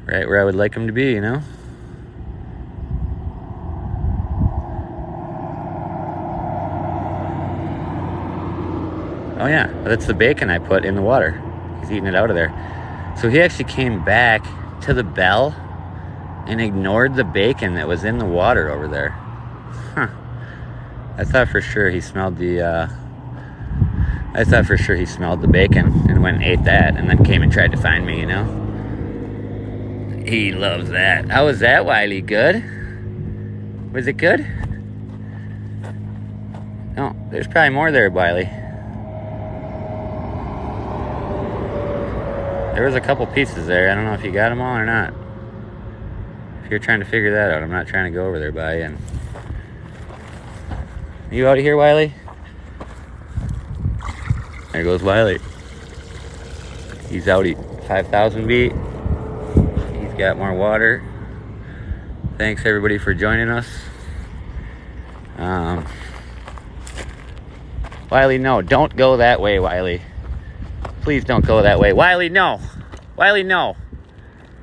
A: Right where I would like him to be, you know? Oh, yeah, that's the bacon I put in the water. He's eating it out of there. So he actually came back to the bell and ignored the bacon that was in the water over there. Huh. I thought for sure he smelled the bacon and went and ate that and then came and tried to find me, you know? He loves that. How was that, Wiley? Good? Was it good? No, there's probably more there, Wiley. There was a couple pieces there. I don't know if you got them all or not. If you're trying to figure that out, I'm not trying to go over there by you. Are you out of here, Wiley? There goes Wiley. He's out at 5,000 feet. He's got more water. Thanks everybody for joining us. Wiley, no, don't go that way, Wiley. Please don't go that way. Wiley, no. Wiley, no.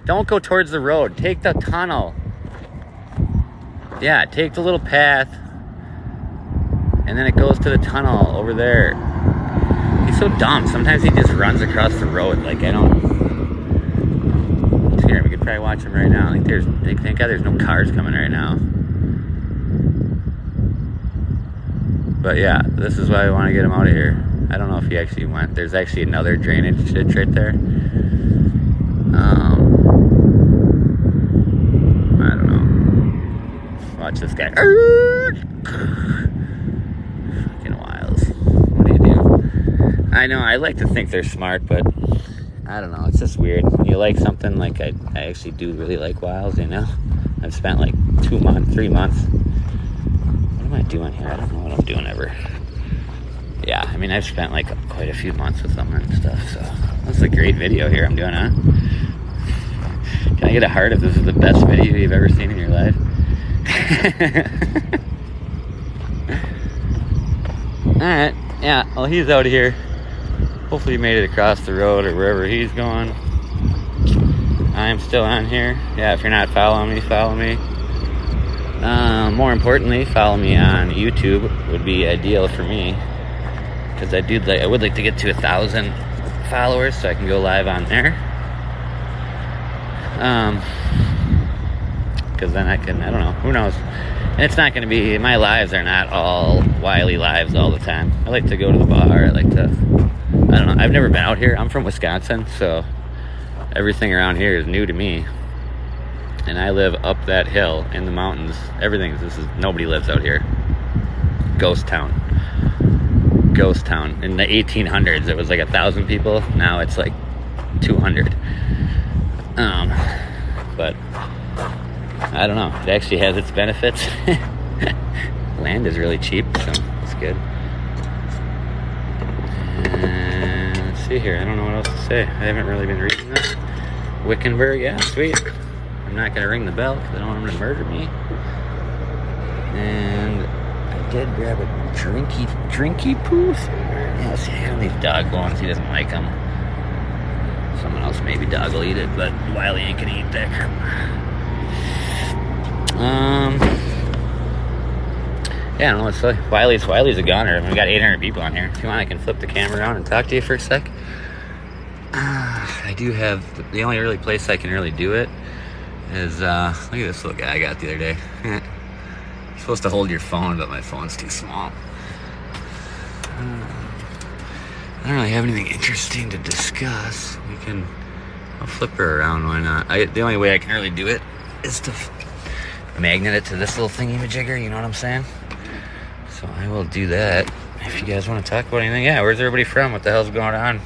A: Don't go towards the road. Take the tunnel. Yeah, take the little path. And then it goes to the tunnel over there. He's so dumb. Sometimes he just runs across the road. Like, I don't... Here, we could probably watch him right now. Thank God there's no cars coming right now. But yeah, this is why we want to get him out of here. I don't know if he actually went. There's actually another drainage ditch right there. I don't know. Watch this guy. Fucking wilds. What do you do? I know, I like to think they're smart, but I don't know. It's just weird. When you like something, like I actually do really like wilds, you know? I've spent like 3 months. What am I doing here? I don't know what I'm doing ever. Yeah, I mean, I've spent like quite a few months with them and stuff, so that's a great video here I'm doing, huh? Can I get a heart if this is the best video you've ever seen in your life? Alright, yeah, well, he's out here. Hopefully he made it across the road or wherever he's going. I'm still on here. Yeah, if you're not following me, follow me. More importantly, follow me on YouTube would be ideal for me. Because I would like to get to 1,000 followers so I can go live on there. Because then I don't know, who knows. And it's not going to be, my lives are not all Wiley lives all the time. I like to go to the bar, I don't know, I've never been out here. I'm from Wisconsin, so everything around here is new to me. And I live up that hill in the mountains. Nobody lives out here. Ghost town. In the 1800s, it was like 1,000 people. Now it's like 200. But I don't know. It actually has its benefits. Land is really cheap, so it's good. And let's see here. I don't know what else to say. I haven't really been reading this. Wickenburg, yeah, sweet. I'm not going to ring the bell because I don't want him to murder me. And I did grab a drinky poo. Yeah, see, I got these dog bones. He doesn't like them. Someone else, maybe dog will eat it, but Wiley ain't gonna eat that crap. Yeah, I don't know what to say. Wiley's a goner. We got 800 people on here. If you want, I can flip the camera around and talk to you for a sec. I do have the only really place I can really do it is look at this little guy I got the other day. You're supposed to hold your phone, but my phone's too small. I don't really have anything interesting to discuss. I'll flip her around, why not? The only way I can really do it is to magnet it to this little thingy-majigger, you know what I'm saying? So I will do that. If you guys want to talk about anything, yeah, where's everybody from? What the hell's going on?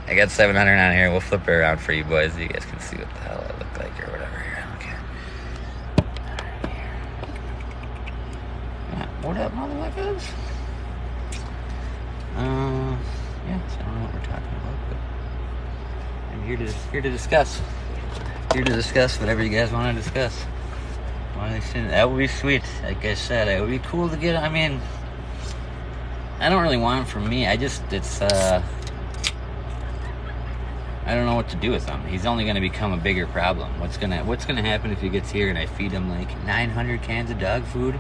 A: I got 700 on here. We'll flip her around for you boys. You guys can see what the hell I look like or whatever here. Okay. What up, motherfuckers? Yeah, so I don't know what we're talking about, but I'm here to discuss. Here to discuss whatever you guys want to discuss. That would be sweet. Like I said, it would be cool to get. I mean, I don't really want it from me. I don't know what to do with him. He's only going to become a bigger problem. What's gonna happen if he gets here and I feed him like 900 cans of dog food?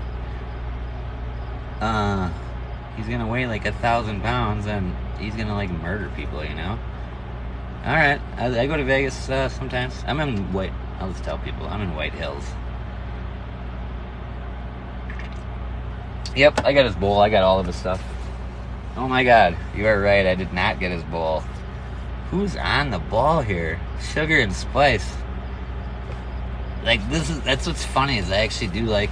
A: He's gonna weigh like 1,000 pounds and he's gonna like murder people, you know? Alright, I go to Vegas sometimes. I'll just tell people, I'm in White Hills. Yep, I got his bowl. I got all of his stuff. Oh my god, you are right, I did not get his bowl. Who's on the ball here? Sugar and Spice. Like, that's what's funny is I actually do like,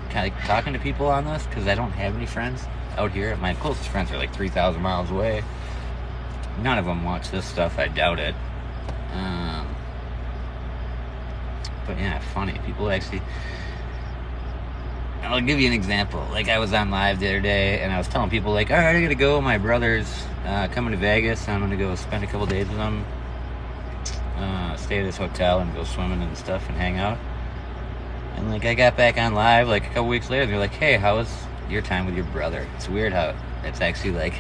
C: kind of talking to people on this because I don't have any friends out here. My closest friends are like 3,000 miles away. None of them watch this stuff. I doubt it. But yeah, funny. People actually... I'll give you an example. Like, I was on live the other day, and I was telling people, like, all right, I gotta go. My brother's coming to Vegas. I'm gonna go spend a couple days with him. Stay at his hotel and go swimming and stuff and hang out. And, like, I got back on live, like, a couple weeks later. They're like, hey, how was your time with your brother? It's weird how it's actually, like,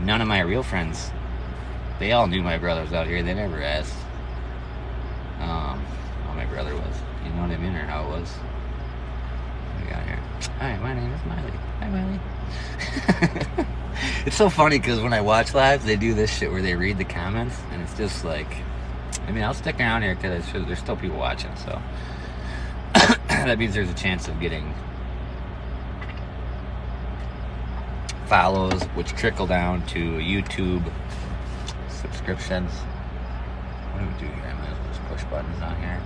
C: none of my real friends, they all knew my brother was out here. They never asked how my brother was. You know what I mean? Or how it was. What do we got here? Hi, my name is Miley. Hi, Miley. It's so funny because when I watch live, they do this shit where they read the comments, and it's just like, I mean, I'll stick around here because there's still people watching, so that means there's a chance of getting follows, which trickle down to YouTube subscriptions. What do we do here? I might as well just push buttons on here.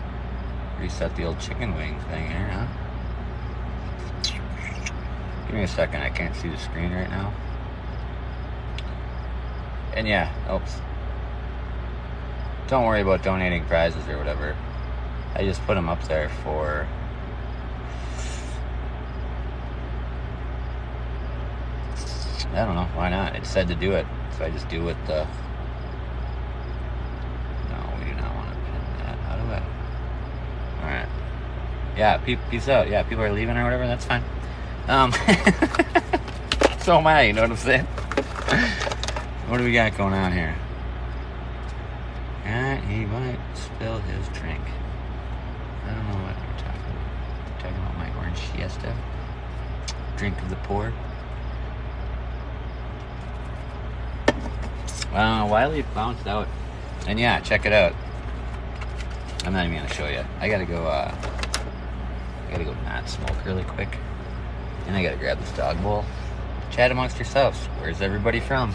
C: Reset the old chicken wing thing here, huh? Give me a second, I can't see the screen right now. And yeah, oops. Don't worry about donating prizes or whatever. I just put them up there for... I don't know, why not? It said to do it, so I just do what the... No, we do not want to pin that. How do I... Alright. Yeah, peace out. Yeah, people are leaving or whatever, that's fine. So am I, you know what I'm saying? What do we got going on here? He might spill his drink. I don't know what you're talking about. You're talking about my orange siesta? Drink of the poor? Wiley bounced out. And yeah, check it out. I'm not even gonna show you. I gotta go not smoke really quick. And I gotta grab this dog bowl. Chat amongst yourselves. Where's everybody from?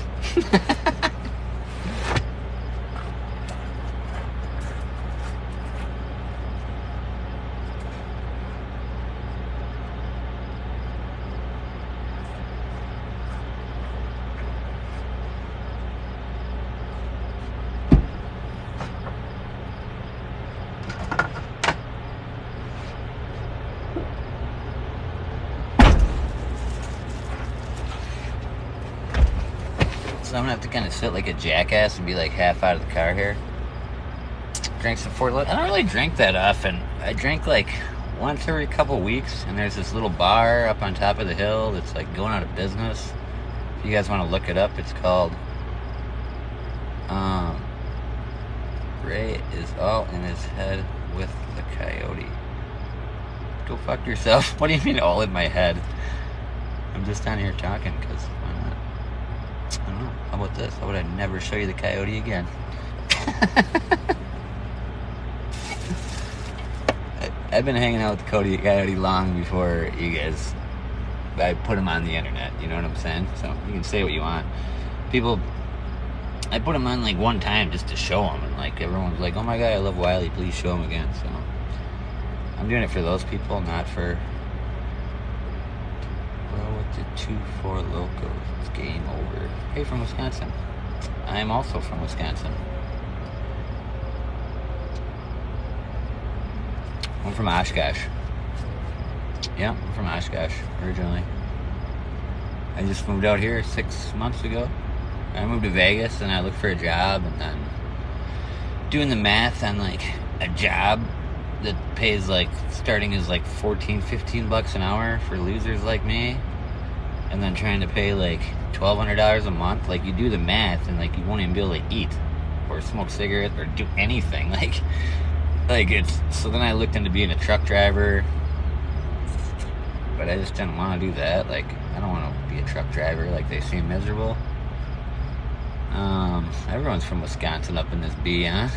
C: So I'm gonna have to kind of sit like a jackass and be like half out of the car here. Drink some Fort Look. I don't really drink that often. I drink like once every couple weeks, and there's this little bar up on top of the hill that's like going out of business. If you guys want to look it up, it's called Ray is all in his head with the coyote. Go fuck yourself. What do you mean all in my head? I'm just down here talking because why not? I don't know. How about this? How would I never show you the coyote again? I've been hanging out with the coyote long before you guys. I put him on the internet. You know what I'm saying? So you can say what you want. People, I put him on like one time just to show him, and like everyone's like, "Oh my god, I love Wiley. Please show him again." So I'm doing it for those people, not for. Bro, with the 2-4 locos. It's game over. Hey, from Wisconsin. I am also from Wisconsin. I'm from Oshkosh. Yeah, I'm from Oshkosh originally. I just moved out here 6 months ago. I moved to Vegas and I looked for a job, and then doing the math on like a job that pays like starting is like $14-15 an hour for losers like me, and then trying to pay like $1,200 a month. Like, you do the math and like you won't even be able to eat or smoke cigarettes or do anything. Like it's, so then I looked into being a truck driver, but I just didn't want to do that. Like, I don't want to be a truck driver. Like, they seem miserable. Everyone's from Wisconsin up in this B, huh?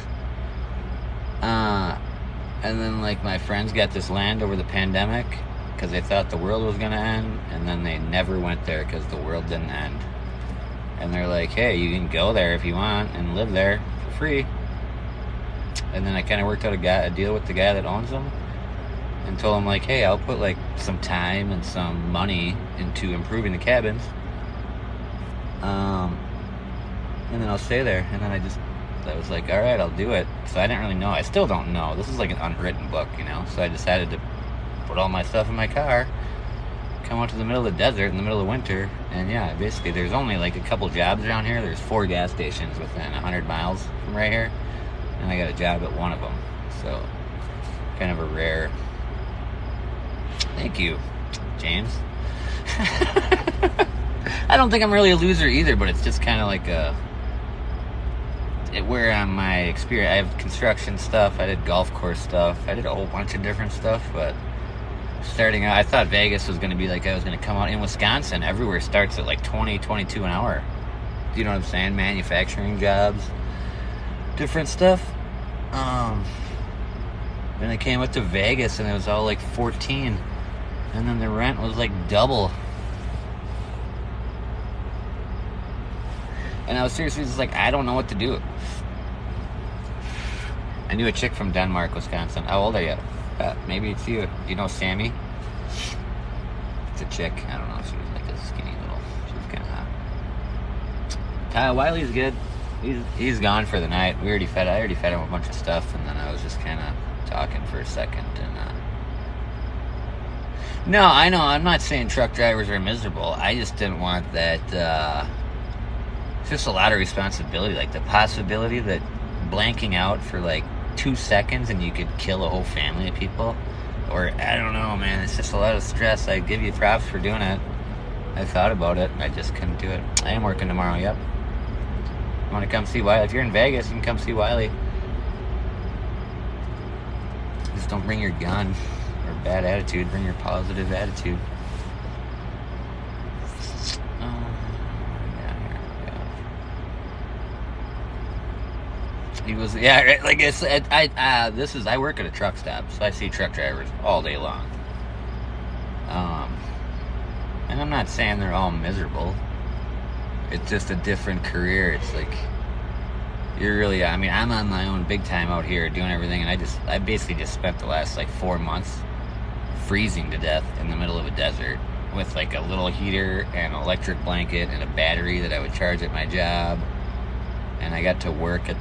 C: And then like my friends got this land over the pandemic because they thought the world was gonna end, and then they never went there because the world didn't end. And they're like, hey, you can go there if you want and live there for free. And then I kind of worked out a deal with the guy that owns them, and told him, like, hey, I'll put, like, some time and some money into improving the cabins. And then I'll stay there. And then I was like, all right, I'll do it. So I didn't really know. I still don't know. This is like an unwritten book, you know? So I decided to put all my stuff in my car, come out to the middle of the desert in the middle of winter. And yeah, basically there's only like a couple jobs around here. There's 4 gas stations within 100 miles from right here. And I got a job at one of them. So kind of a rare... Thank you, James. I don't think I'm really a loser either, but it's just kind of like where on my experience, I have construction stuff, I did golf course stuff, I did a whole bunch of different stuff, but starting out, I thought Vegas was going to be like, I was going to come out in Wisconsin, everywhere starts at like 20, 22 an hour. Do you know what I'm saying? Manufacturing jobs, different stuff. Then I came up to Vegas and it was all like 14, and then the rent was like double. And I was seriously just like, I don't know what to do. I knew a chick from Denmark, Wisconsin. How old are you? Maybe it's you. You know Sammy? It's a chick. I don't know. She was like a skinny little... She was kind of hot. Wiley's good. He's gone for the night. I already fed him a bunch of stuff, and then I was just kind of talking for a second. And no, I know. I'm not saying truck drivers are miserable. I just didn't want that... It's just a lot of responsibility, like the possibility that blanking out for like 2 seconds and you could kill a whole family of people, or I don't know, man, it's just a lot of stress. I give you props for doing it. I thought about it, I just couldn't do it. I am working tomorrow. Yep. You want to come see Wiley? If you're in Vegas, you can come see Wiley. Just don't bring your gun or bad attitude, bring your positive attitude. He was, yeah, like I said, I work at a truck stop, so I see truck drivers all day long. And I'm not saying they're all miserable. It's just a different career. It's like, you're really, I mean, I'm on my own big time out here doing everything, and I basically just spent the last like 4 months freezing to death in the middle of a desert with like a little heater and an electric blanket and a battery that I would charge at my job. And I got to work at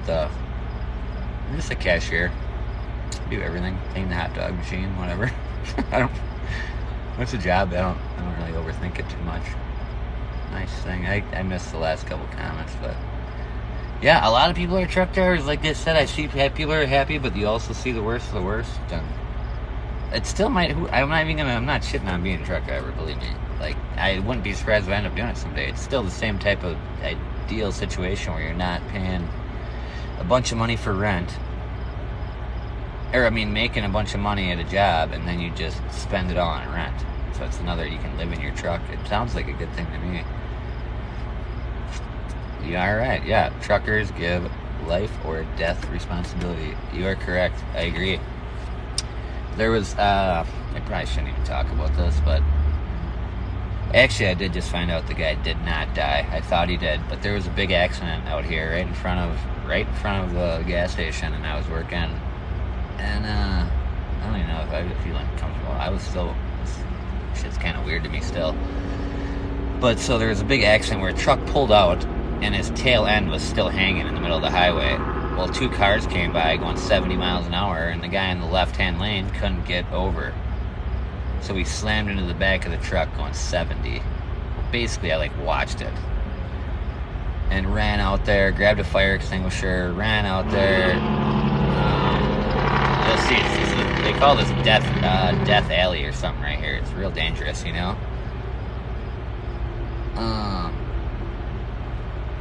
C: I'm just a cashier. Do everything. Clean the hot dog machine, whatever. What's a job? I don't really overthink it too much. Nice thing. I missed the last couple comments, but yeah, a lot of people are truck drivers. Like I said, I see people are happy, but you also see the worst of the worst. And it still might. I'm not shitting on being a truck driver. Believe me. Like, I wouldn't be surprised if I end up doing it someday. It's still the same type of ideal situation where you're not paying a bunch of money for rent, or I mean making a bunch of money at a job and then you just spend it all on rent. So it's another, you can live in your truck. It sounds like a good thing to me. You are right. Yeah, truckers give life or death responsibility. You are correct. I agree. There was I probably shouldn't even talk about this, but actually, I did just find out the guy did not die. I thought he did, but there was a big accident out here right in front of the gas station, and I was working, and I don't even know if I was feeling comfortable. I was still, shit's kind of weird to me still. But so there was a big accident where a truck pulled out, and his tail end was still hanging in the middle of the highway. Well, 2 cars came by going 70 miles an hour, and the guy in the left-hand lane couldn't get over. So we slammed into the back of the truck going 70. Basically, I watched it. And ran out there, grabbed a fire extinguisher, ran out there. You'll see, they call this Death Alley or something right here. It's real dangerous, you know?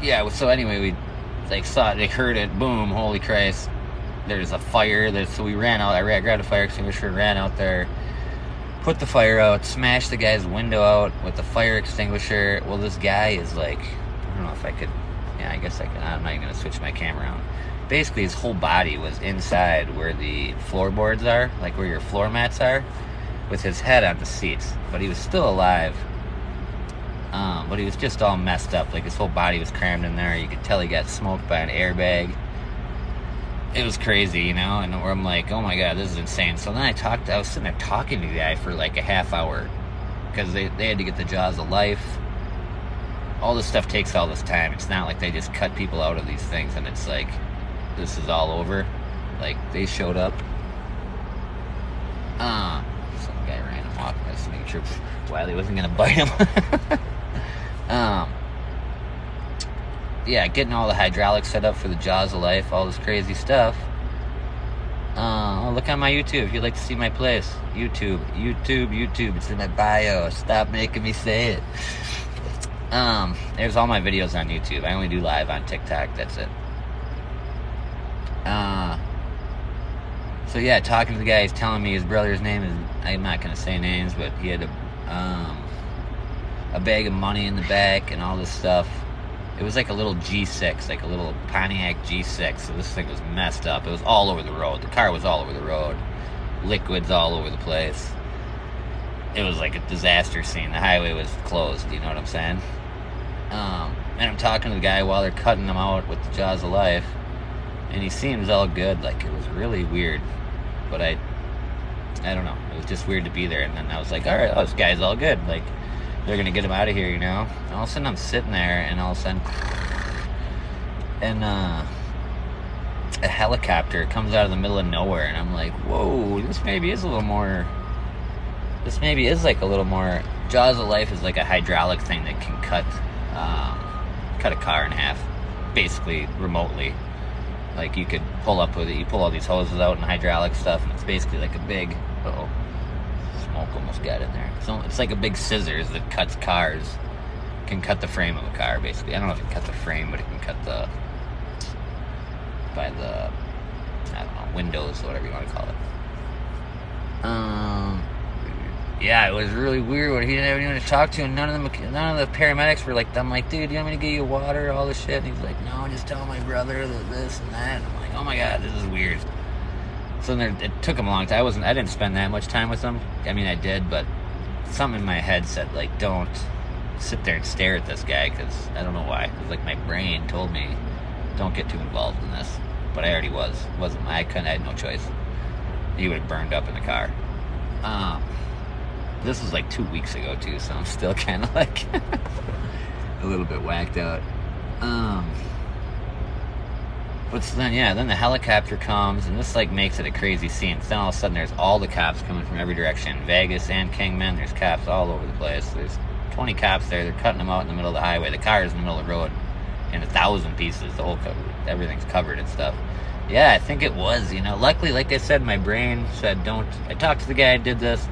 C: Yeah, so anyway, we saw it, they heard it, boom, holy Christ. There's a fire, so we ran out, I grabbed a fire extinguisher, ran out there, put the fire out, smashed the guy's window out with the fire extinguisher. Well, this guy is I don't know if I could, yeah, I guess I can, I'm not even going to switch my camera on. Basically, his whole body was inside where the floorboards are, like where your floor mats are, with his head on the seats. But he was still alive. But he was just all messed up. Like, his whole body was crammed in there. You could tell he got smoked by an airbag. it was crazy, you know, and where I'm like, oh my god, this is insane. So then I was sitting there talking to the guy for like a half hour because they had to get the Jaws of Life. All this stuff takes all this time. It's not like they just cut people out of these things and it's like, this is all over. Like, they showed up. Some guy ran him off. I was making sure Wiley wasn't going to bite him. Yeah, getting all the hydraulics set up for the Jaws of Life, all this crazy stuff. Look on my YouTube if you'd like to see my place. YouTube. It's in my bio. Stop making me say it. There's all my videos on YouTube. I only do live on TikTok. That's it. So yeah, talking to the guy, he's telling me his brother's name is, I'm not gonna say names, but he had a bag of money in the back and all this stuff. It was like a little G6, like a little Pontiac G6. So this thing was messed up. It was all over the road. The car was all over the road. Liquids all over the place. It was like a disaster scene. The highway was closed, you know what I'm saying? And I'm talking to the guy while they're cutting him out with the Jaws of Life. And he seems all good. Like, it was really weird. But I don't know. It was just weird to be there. And then I was like, all right, this guy's all good. Like, they're going to get him out of here, you know? And all of a sudden, I'm sitting there, and all of a sudden... And, a helicopter comes out of the middle of nowhere. And I'm like, whoa, this maybe is a little more... This maybe is like a little more... Jaws of Life is like a hydraulic thing that can cut a car in half. Basically, remotely. Like, you could pull up with it, you pull all these hoses out and hydraulic stuff, and it's basically like a big, smoke almost got in there. So it's like a big scissors that cuts cars, can cut the frame of a car, basically. I don't know if it can cut the frame, but it can cut I don't know, windows, or whatever you want to call it. Yeah, it was really weird when he didn't have anyone to talk to, and none of the paramedics were like, I'm like, dude, you want me to get you water, all this shit? And he's like, no, just tell my brother that this and that. And I'm like, oh my god, this is weird. So then it took him a long time. I didn't spend that much time with him. I mean, I did, but something in my head said, like, don't sit there and stare at this guy, because I don't know why. It was like my brain told me, don't get too involved in this. But I already was. I had no choice. He would have burned up in the car. This was like 2 weeks ago too, so I'm still kind of like a little bit whacked out. But so then the helicopter comes, and this like makes it a crazy scene. So then all of a sudden there's all the cops coming from every direction. Vegas and Kingman, there's cops all over the place. There's 20 cops there. They're cutting them out in the middle of the highway. The car is in the middle of the road in 1,000 pieces. Everything's covered and stuff. Yeah, I think it was, you know. Luckily, like I said, my brain said don't. I talked to the guy, did this.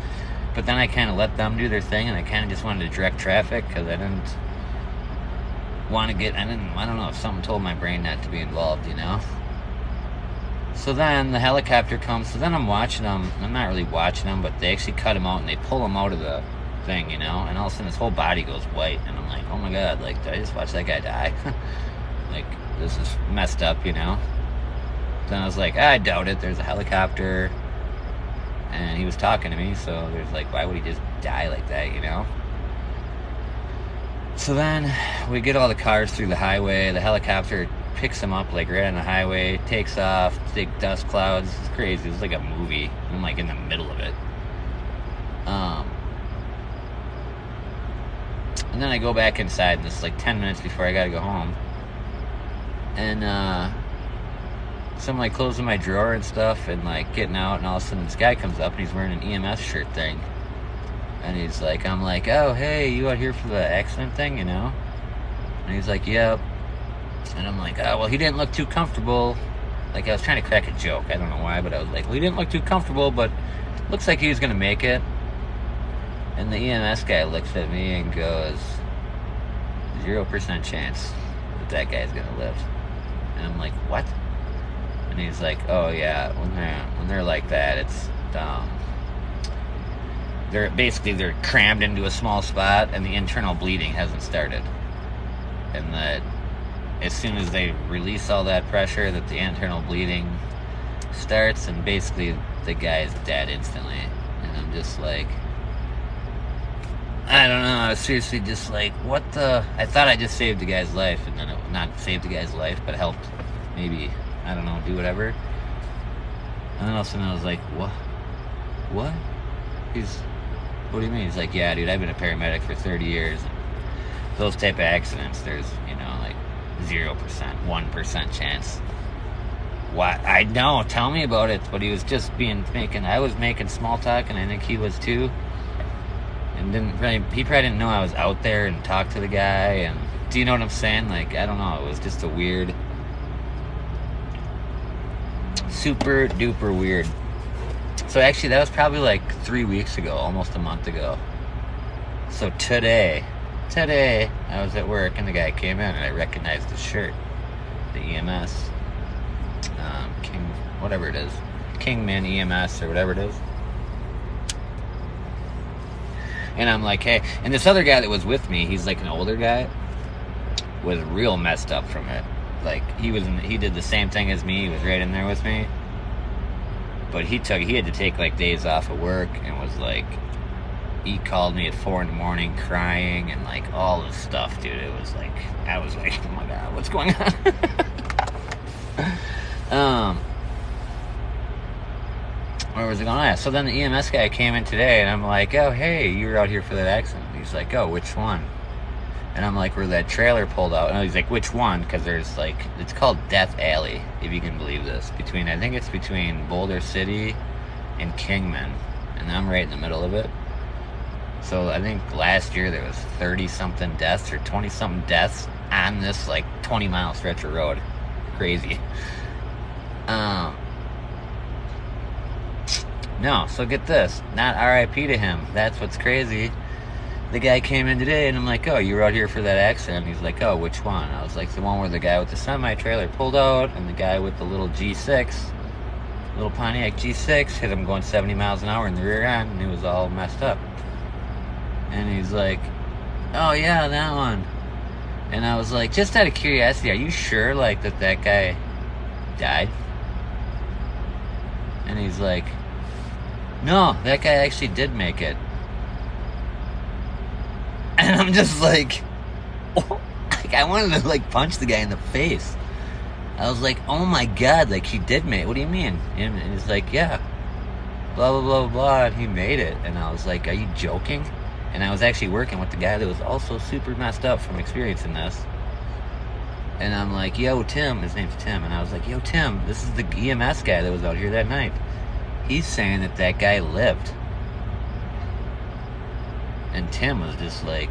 C: But then I kind of let them do their thing, and I kind of just wanted to direct traffic because I didn't want to I don't know if something told my brain not to be involved, you know? So then the helicopter comes, so then I'm watching them. I'm not really watching them, but they actually cut him out, and they pull him out of the thing, you know? And all of a sudden his whole body goes white, and I'm like, oh my god, like, did I just watch that guy die? Like, this is messed up, you know? Then I was like, I doubt it, there's a helicopter. And he was talking to me, so there's like, why would he just die like that, you know? So then we get all the cars through the highway. The helicopter picks him up like right on the highway, takes off, big dust clouds. It's crazy. It's like a movie. I'm like in the middle of it. And then I go back inside, and this is like 10 minutes before I gotta go home. And so I'm like closing my drawer and stuff and like getting out, and all of a sudden this guy comes up and he's wearing an EMS shirt thing. And he's like, I'm like, oh, hey, you out here for the accident thing, you know? And he's like, yep. And I'm like, oh, well, he didn't look too comfortable. Like, I was trying to crack a joke. I don't know why, but I was like, well, he didn't look too comfortable, but looks like he was going to make it. And the EMS guy looks at me and goes, 0% chance that guy's going to live. And I'm like, what? And he's like, oh yeah, when they're like that, it's they're crammed into a small spot, and the internal bleeding hasn't started, and that as soon as they release all that pressure, that the internal bleeding starts, and basically the guy's dead instantly. And I'm just like, I don't know, I was seriously just like, what the? I thought I just saved the guy's life, and then not saved the guy's life, but helped maybe, I don't know, do whatever. And then all of a sudden I was like, what? What? What do you mean? He's like, yeah, dude, I've been a paramedic for 30 years. Those type of accidents, there's, like 0%, 1% chance. What? I know, tell me about it. But he was just I was making small talk, and I think he was too. And he probably didn't know I was out there and talked to the guy. And do you know what I'm saying? Like, I don't know, it was just a weird, super duper weird. So actually, that was probably like 3 weeks ago, almost a month ago. So today, I was at work and the guy came in and I recognized his shirt, the EMS, King, whatever it is, Kingman EMS or whatever it is. And I'm like, hey, and this other guy that was with me, he's like an older guy, was real messed up from it. Like he did the same thing as me. He was right in there with me. But he had to take like days off of work and was like, he called me at 4 a.m. crying and like all this stuff, dude. It was like, I was like, oh my God, what's going on? Where was it going on? So then the EMS guy came in today and I'm like, oh, hey, you were out here for that accident. He's like, oh, which one? And I'm like, where that trailer pulled out. And he's like, which one? Because there's like, it's called Death Alley, if you can believe this. I think it's between Boulder City and Kingman. And I'm right in the middle of it. So I think last year there was 30-something deaths or 20-something deaths on this like 20-mile stretch of road. Crazy. No, so get this. Not RIP to him. That's what's crazy. The guy came in today and I'm like, oh, you were out here for that accident? He's like, oh, which one? I was like, the one where the guy with the semi-trailer pulled out and the guy with the little G6, little Pontiac G6, hit him going 70 miles an hour in the rear end and he was all messed up. And he's like, oh, yeah, that one. And I was like, just out of curiosity, are you sure, like, that guy died? And he's like, no, that guy actually did make it. And I'm just like, oh, like, I wanted to, like, punch the guy in the face. I was like, oh, my God, like, he did make it. What do you mean? And he's like, yeah, blah, blah, blah, blah, and he made it. And I was like, are you joking? And I was actually working with the guy that was also super messed up from experiencing this. And I'm like, yo, Tim, his name's Tim. And I was like, yo, Tim, this is the EMS guy that was out here that night. He's saying that guy lived. And Tim was just like,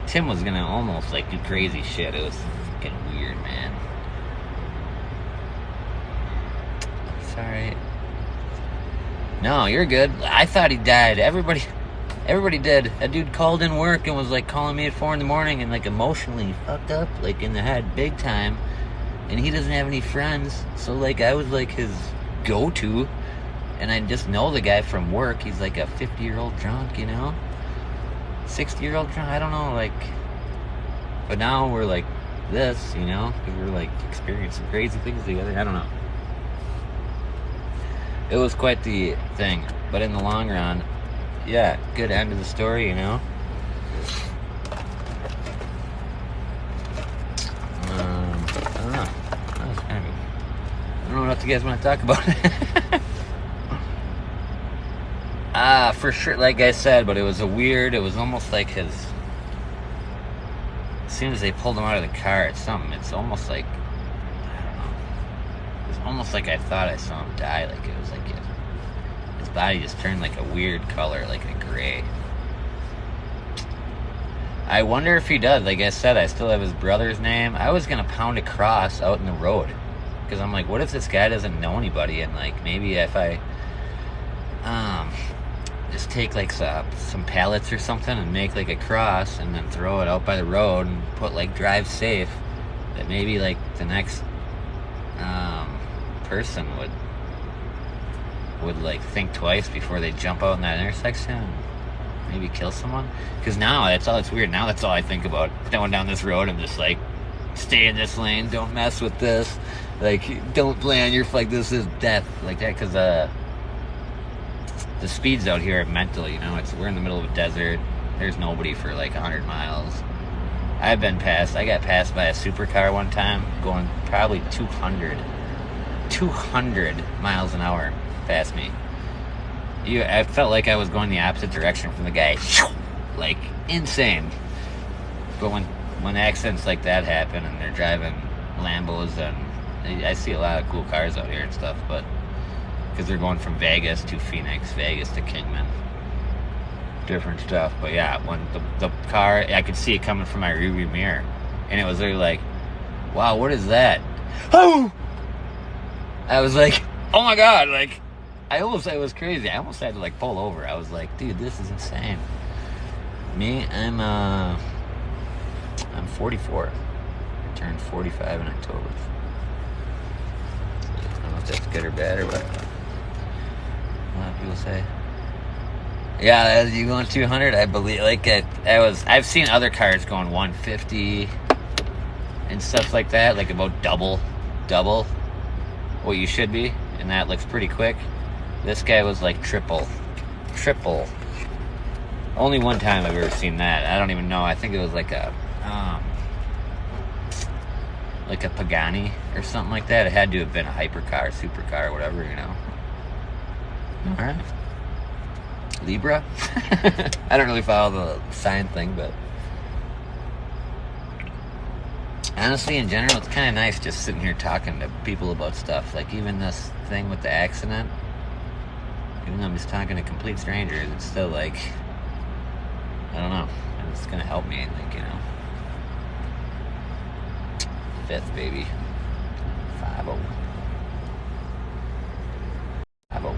C: Tim was gonna almost like do crazy shit. It was fucking weird, man. Sorry. No, you're good. I thought he died. Everybody did. A dude called in work and was like calling me at 4 a.m. and like emotionally fucked up, like in the head, big time. And he doesn't have any friends, so like I was like his go-to. And I just know the guy from work. He's like a 50-year-old drunk, 60-year-old drunk. I don't know, like. But now we're like this, because we're like experiencing crazy things together. I don't know. It was quite the thing, but in the long run, yeah, good end of the story, I don't know. That was kind of, I don't know what else you guys want to talk about. For sure, like I said, but it was it was almost like as soon as they pulled him out of the car, it's almost like, I don't know, it was almost like I thought I saw him die, like it was like his body just turned like a weird color, like a gray. I wonder if he does. Like I said, I still have his brother's name. I was gonna pound a cross out in the road, because I'm like, what if this guy doesn't know anybody, and like maybe if I just take like some pallets or something and make like a cross and then throw it out by the road and put like drive safe, that maybe like the next person would like think twice before they jump out in that intersection and maybe kill someone. Because now it's weird. Now that's all I think about, going down this road and just like, stay in this lane, don't mess with this, like don't play on your, like this is death, like that. Because the speeds out here are mental, we're in the middle of a desert. There's nobody for like 100 miles. I got passed by a supercar one time going probably 200 200 miles an hour past me. I felt like I was going the opposite direction from the guy. Like, insane. But when accidents like that happen and they're driving Lambos, and I see a lot of cool cars out here and stuff, but because they're going from Vegas to Phoenix, Vegas to Kingman, different stuff. But yeah, when the car, I could see it coming from my rearview mirror, and it was literally like, wow, what is that? Oh! I was like, oh my god, like, it was crazy. I almost had to like pull over. I was like, dude, this is insane. Me, I'm 44. I turned 45 in October. I don't know if that's good or bad or what. A lot of people say. Yeah, as you going 200, I believe. Like I've seen other cars going 150 and stuff like that, like about double what you should be, and that looks pretty quick. This guy was like triple. Only one time I've ever seen that. I don't even know. I think it was like a Pagani or something like that. It had to have been a hypercar, supercar, or whatever, you know. All right. Libra. I don't really follow the sign thing, but honestly, in general, it's kind of nice just sitting here talking to people about stuff. Like even this thing with the accident. Even though I'm just talking to complete strangers, it's still like, I don't know. It's gonna help me, I think, you know. 5th, baby. 5-0. 5-0.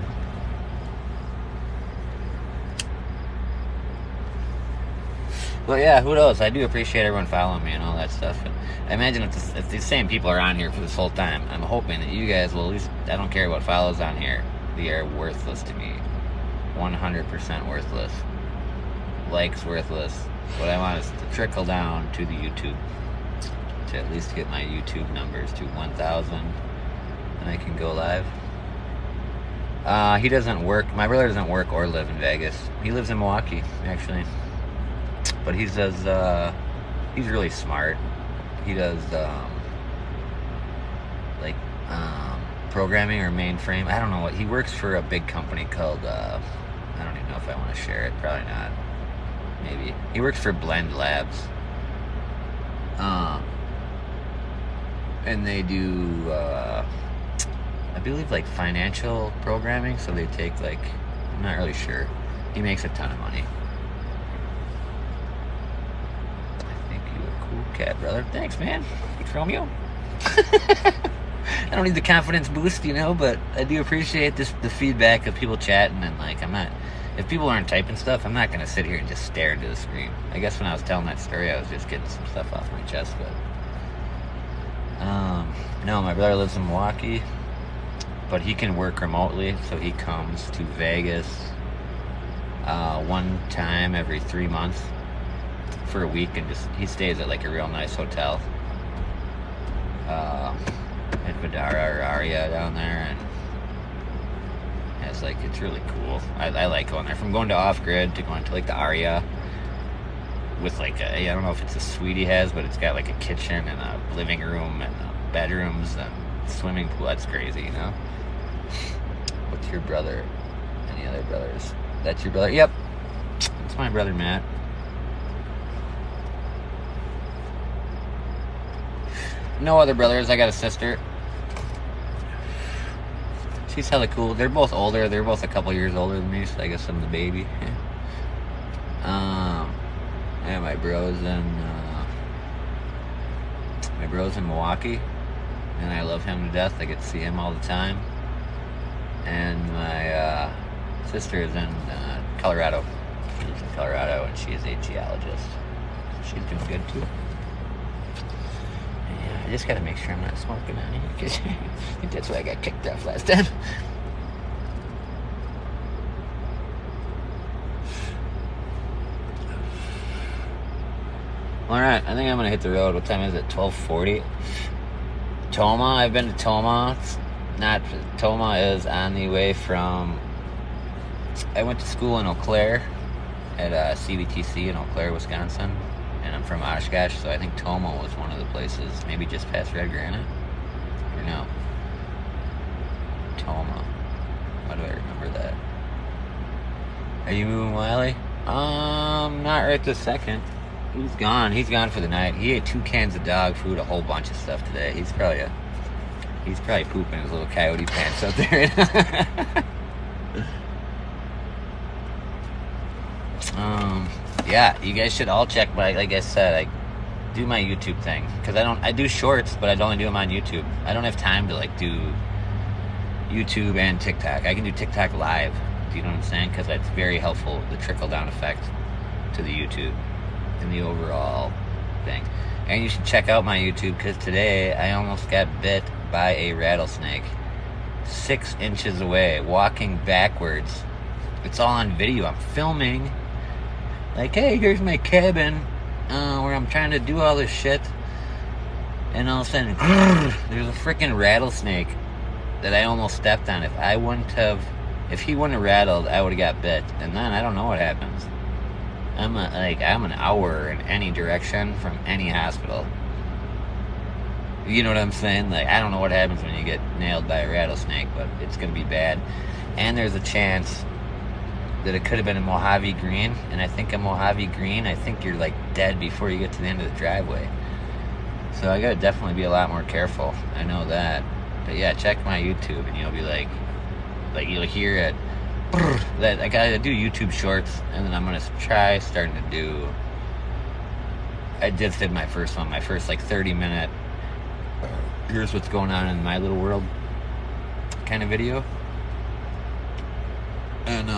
C: Well, yeah, who knows? I do appreciate everyone following me and all that stuff. And I imagine if these same people are on here for this whole time, I'm hoping that you guys will at least, I don't care what follows on here, they are worthless to me. 100% worthless. Likes worthless. What I want is to trickle down to the YouTube. To at least get my YouTube numbers to 1,000. And I can go live. He doesn't work. My brother doesn't work or live in Vegas. He lives in Milwaukee, actually. But he does, he's really smart. He does, programming or mainframe. I don't know what. He works for a big company called, I don't even know if I want to share it. Probably not. Maybe. He works for Blend Labs. And they do, I believe, like, financial programming. So they take, like, I'm not really sure. He makes a ton of money. I think you're a cool cat, brother. Thanks, man. Thanks, Romeo. I don't need the confidence boost, you know, but I do appreciate the feedback of people chatting, and like, if people aren't typing stuff, I'm not going to sit here and just stare into the screen. I guess when I was telling that story, I was just getting some stuff off my chest, but no, my brother lives in Milwaukee, but he can work remotely, so he comes to Vegas one time every 3 months for a week, and he stays at like a real nice hotel. At Vidara or Aria down there, and it's really cool. I like going there. From going to off-grid to going to like the Aria with like I don't know if it's a suite he has, but it's got like a kitchen and a living room and bedrooms and swimming pool. That's crazy, you know. What's your brother? Any other brothers? That's your brother? Yep, it's my brother Matt. No other brothers. I got a sister. She's hella cool. They're both older. They're both a couple years older than me, so I guess I'm the baby. Yeah, my bro's in Milwaukee, and I love him to death. I get to see him all the time. And my sister is in Colorado. She lives in Colorado, and she is a geologist. She's doing good too. I just gotta make sure I'm not smoking on here, because I think that's why I got kicked off last time. Alright, I think I'm gonna hit the road. What time is it? 12:40. Toma, I've been to Toma. Toma is on the way from, I went to school in Eau Claire at CVTC in Eau Claire, Wisconsin. And I'm from Oshkosh, so I think Toma was one of the places, maybe just past Red Granite, or no. Tacoma. Why do I remember that? Are you moving Wiley? Not right this second. He's gone. He's gone for the night. He ate 2 cans of dog food, a whole bunch of stuff today. He's probably pooping his little coyote pants out there. Yeah, you guys should all check my, like I said, I do my YouTube thing. Because I do shorts, but I only do them on YouTube. I don't have time to, like, do YouTube and TikTok. I can do TikTok live. Do you know what I'm saying? Because that's very helpful, the trickle-down effect to the YouTube and the overall thing. And you should check out my YouTube, because today I almost got bit by a rattlesnake 6 inches away, walking backwards. It's all on video. I'm filming. Like, hey, here's my cabin where I'm trying to do all this shit. And all of a sudden, there's a freaking rattlesnake that I almost stepped on. If he wouldn't have rattled, I would have got bit. And then I don't know what happens. I'm an hour in any direction from any hospital. You know what I'm saying? Like, I don't know what happens when you get nailed by a rattlesnake, but it's gonna be bad. And there's a chance that it could have been a Mojave Green, and I think a Mojave Green, I think you're like dead before you get to the end of the driveway. So I gotta definitely be a lot more careful. I know that. But yeah, check my YouTube and you'll be like you'll hear it. That I gotta do YouTube shorts, and then I'm gonna try starting to do. I just did my first one, my first like 30-minute. Here's what's going on in my little world kind of video. And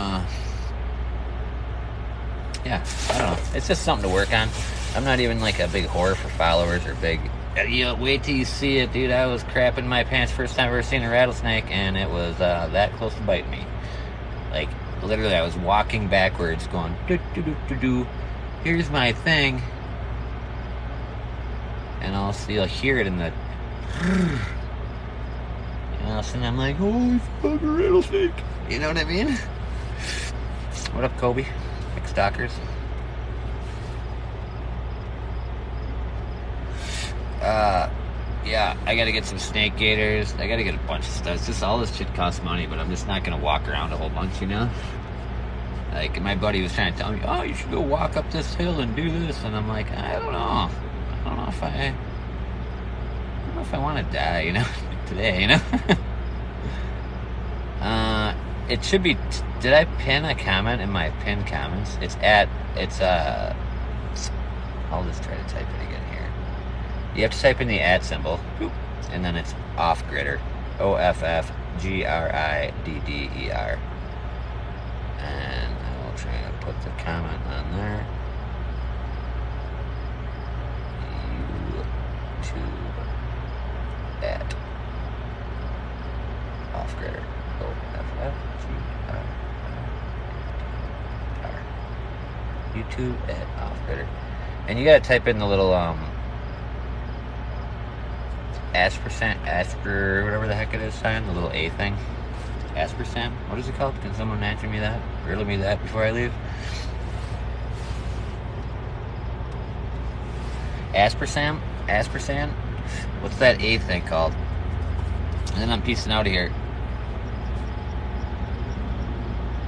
C: yeah, I don't know. It's just something to work on. I'm not even like a big whore for followers or big. Wait till you see it, dude. I was crapping my pants first time I've ever seen a rattlesnake, and it was that close to biting me. Like, literally, I was walking backwards, going do do do do do. Here's my thing, and you'll hear it in the. And all of a sudden, I'm like, holy fuck, a rattlesnake. You know what I mean? What up, Kobe? Stalkers. Yeah, I gotta get some snake gators. I gotta get a bunch of stuff. It's just all this shit costs money, but I'm just not gonna walk around a whole bunch, you know? Like, my buddy was trying to tell me, oh, you should go walk up this hill and do this, and I'm like, I don't know. I don't know if I want to die, you know, today, you know? It should be, did I pin a comment in my pinned comments? I'll just try to type it again here. You have to type in the @ symbol, and then it's Offgridder, OFFGRIDDER. And I will try to put the comment on there. YouTube @ Offgridder, OFFGRIDDER. YouTube @ Offgridder. And you gotta type in the little Asper, whatever the heck it is sign, the little A thing. Aspersam? What is it called? Can someone answer me that? Riddle me that before I leave? Aspersam? What's that A thing called? And then I'm peacing out of here.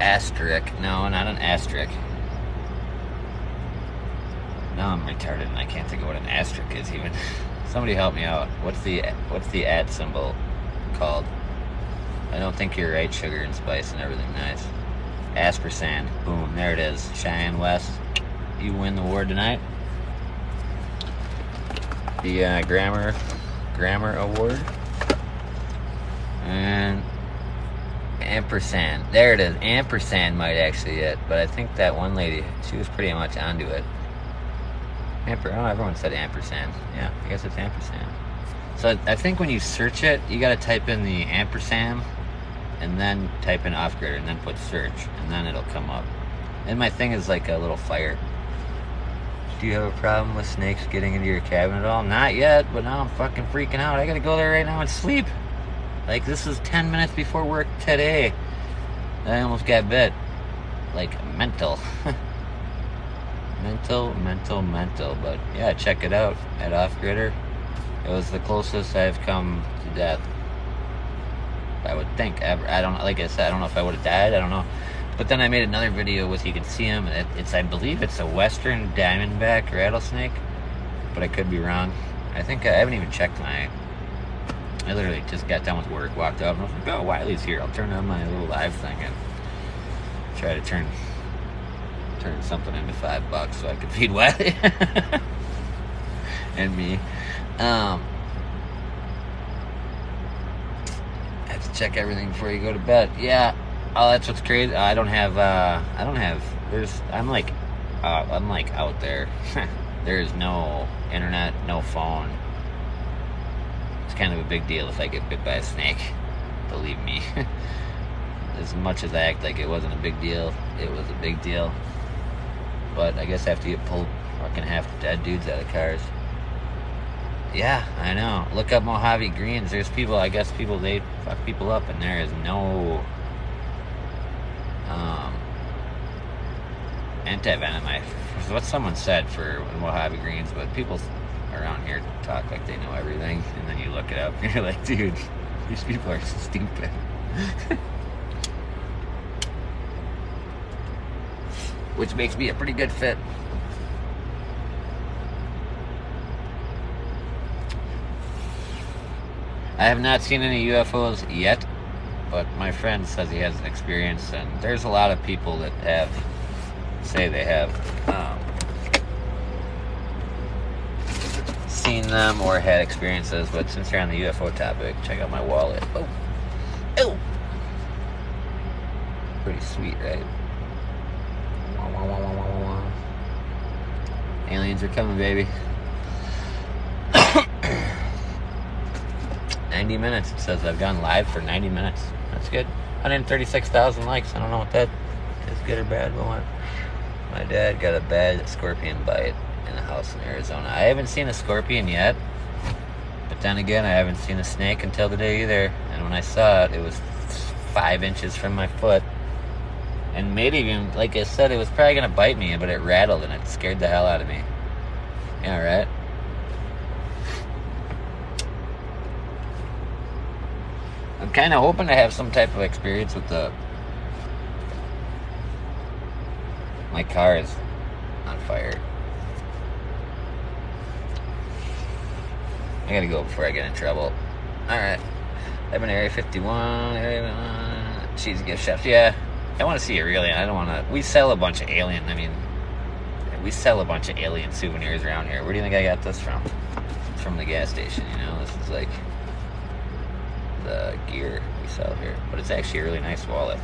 C: Asterisk. No, not an asterisk. Now I'm retarded and I can't think of what an asterisk is even. Somebody help me out. What's the @ symbol called? I don't think you're right, sugar and spice and everything nice. Aspersand. Boom, there it is. Cheyenne West. You win the award tonight. The grammar award. And ampersand. There it is. Ampersand might actually it, but I think that one lady, she was pretty much onto it. Everyone said ampersand. Yeah, I guess it's ampersand. So I think when you search it, you got to type in the ampersand, and then type in Offgridder, and then put search, and then it'll come up. And my thing is like a little fire. Do you have a problem with snakes getting into your cabin at all? Not yet, but now I'm fucking freaking out. I gotta go there right now and sleep. Like, this is 10 minutes before work today. I almost got bit. Like, mental. mental. But yeah, check it out at Offgridder. It was the closest I've come to death. I would think ever. I don't, like I said, I don't know if I would have died. I don't know. But then I made another video with, you can see him. It's, I believe it's a western diamondback rattlesnake, but I could be wrong. I think I haven't even checked my. I literally just got done with work, walked up, and I was like, "Oh, Wiley's here. I'll turn on my little live thing and try to turn something into $5 so I could feed Wiley and me." I have to check everything before you go to bed. Yeah. Oh, that's what's crazy. I'm like out there. There's no internet, no phone. It's kind of a big deal if I get bit by a snake. Believe me. As much as I act like it wasn't a big deal, it was a big deal. But I guess I have to get pulled fucking half dead dudes out of cars. Yeah, I know. Look up Mojave Greens. There's people, I guess they fuck people up, and there is no anti-venom. What someone said for Mojave Greens, but people around here talk like they know everything, and then you look it up and you're like, dude, these people are stupid. Which makes me a pretty good fit. I have not seen any UFOs yet, but my friend says he has experience, and there's a lot of people that say they have seen them or had experiences. But since you're on the UFO topic, check out my wallet. Oh, pretty sweet, right? Aliens are coming, baby. 90 minutes, it says. I've gone live for 90 minutes. That's good. 136,000 likes. I don't know what that is, good or bad, but what? My dad got a bad scorpion bite in a house in Arizona. I haven't seen a scorpion yet, but then again, I haven't seen a snake until today either. And when I saw it, it was 5 inches from my foot. And maybe even, like I said, it was probably going to bite me, but it rattled and it scared the hell out of me. Yeah, right? I'm kind of hoping to have some type of experience with my car is on fire. I gotta go before I get in trouble. Alright. I've been Area 51. Cheese gift shops. Yeah. I want to see a real alien. I don't want to. We sell a bunch of alien. I mean, we sell a bunch of alien souvenirs around here. Where do you think I got this from? It's from the gas station, you know? This is like the gear we sell here. But it's actually a really nice wallet.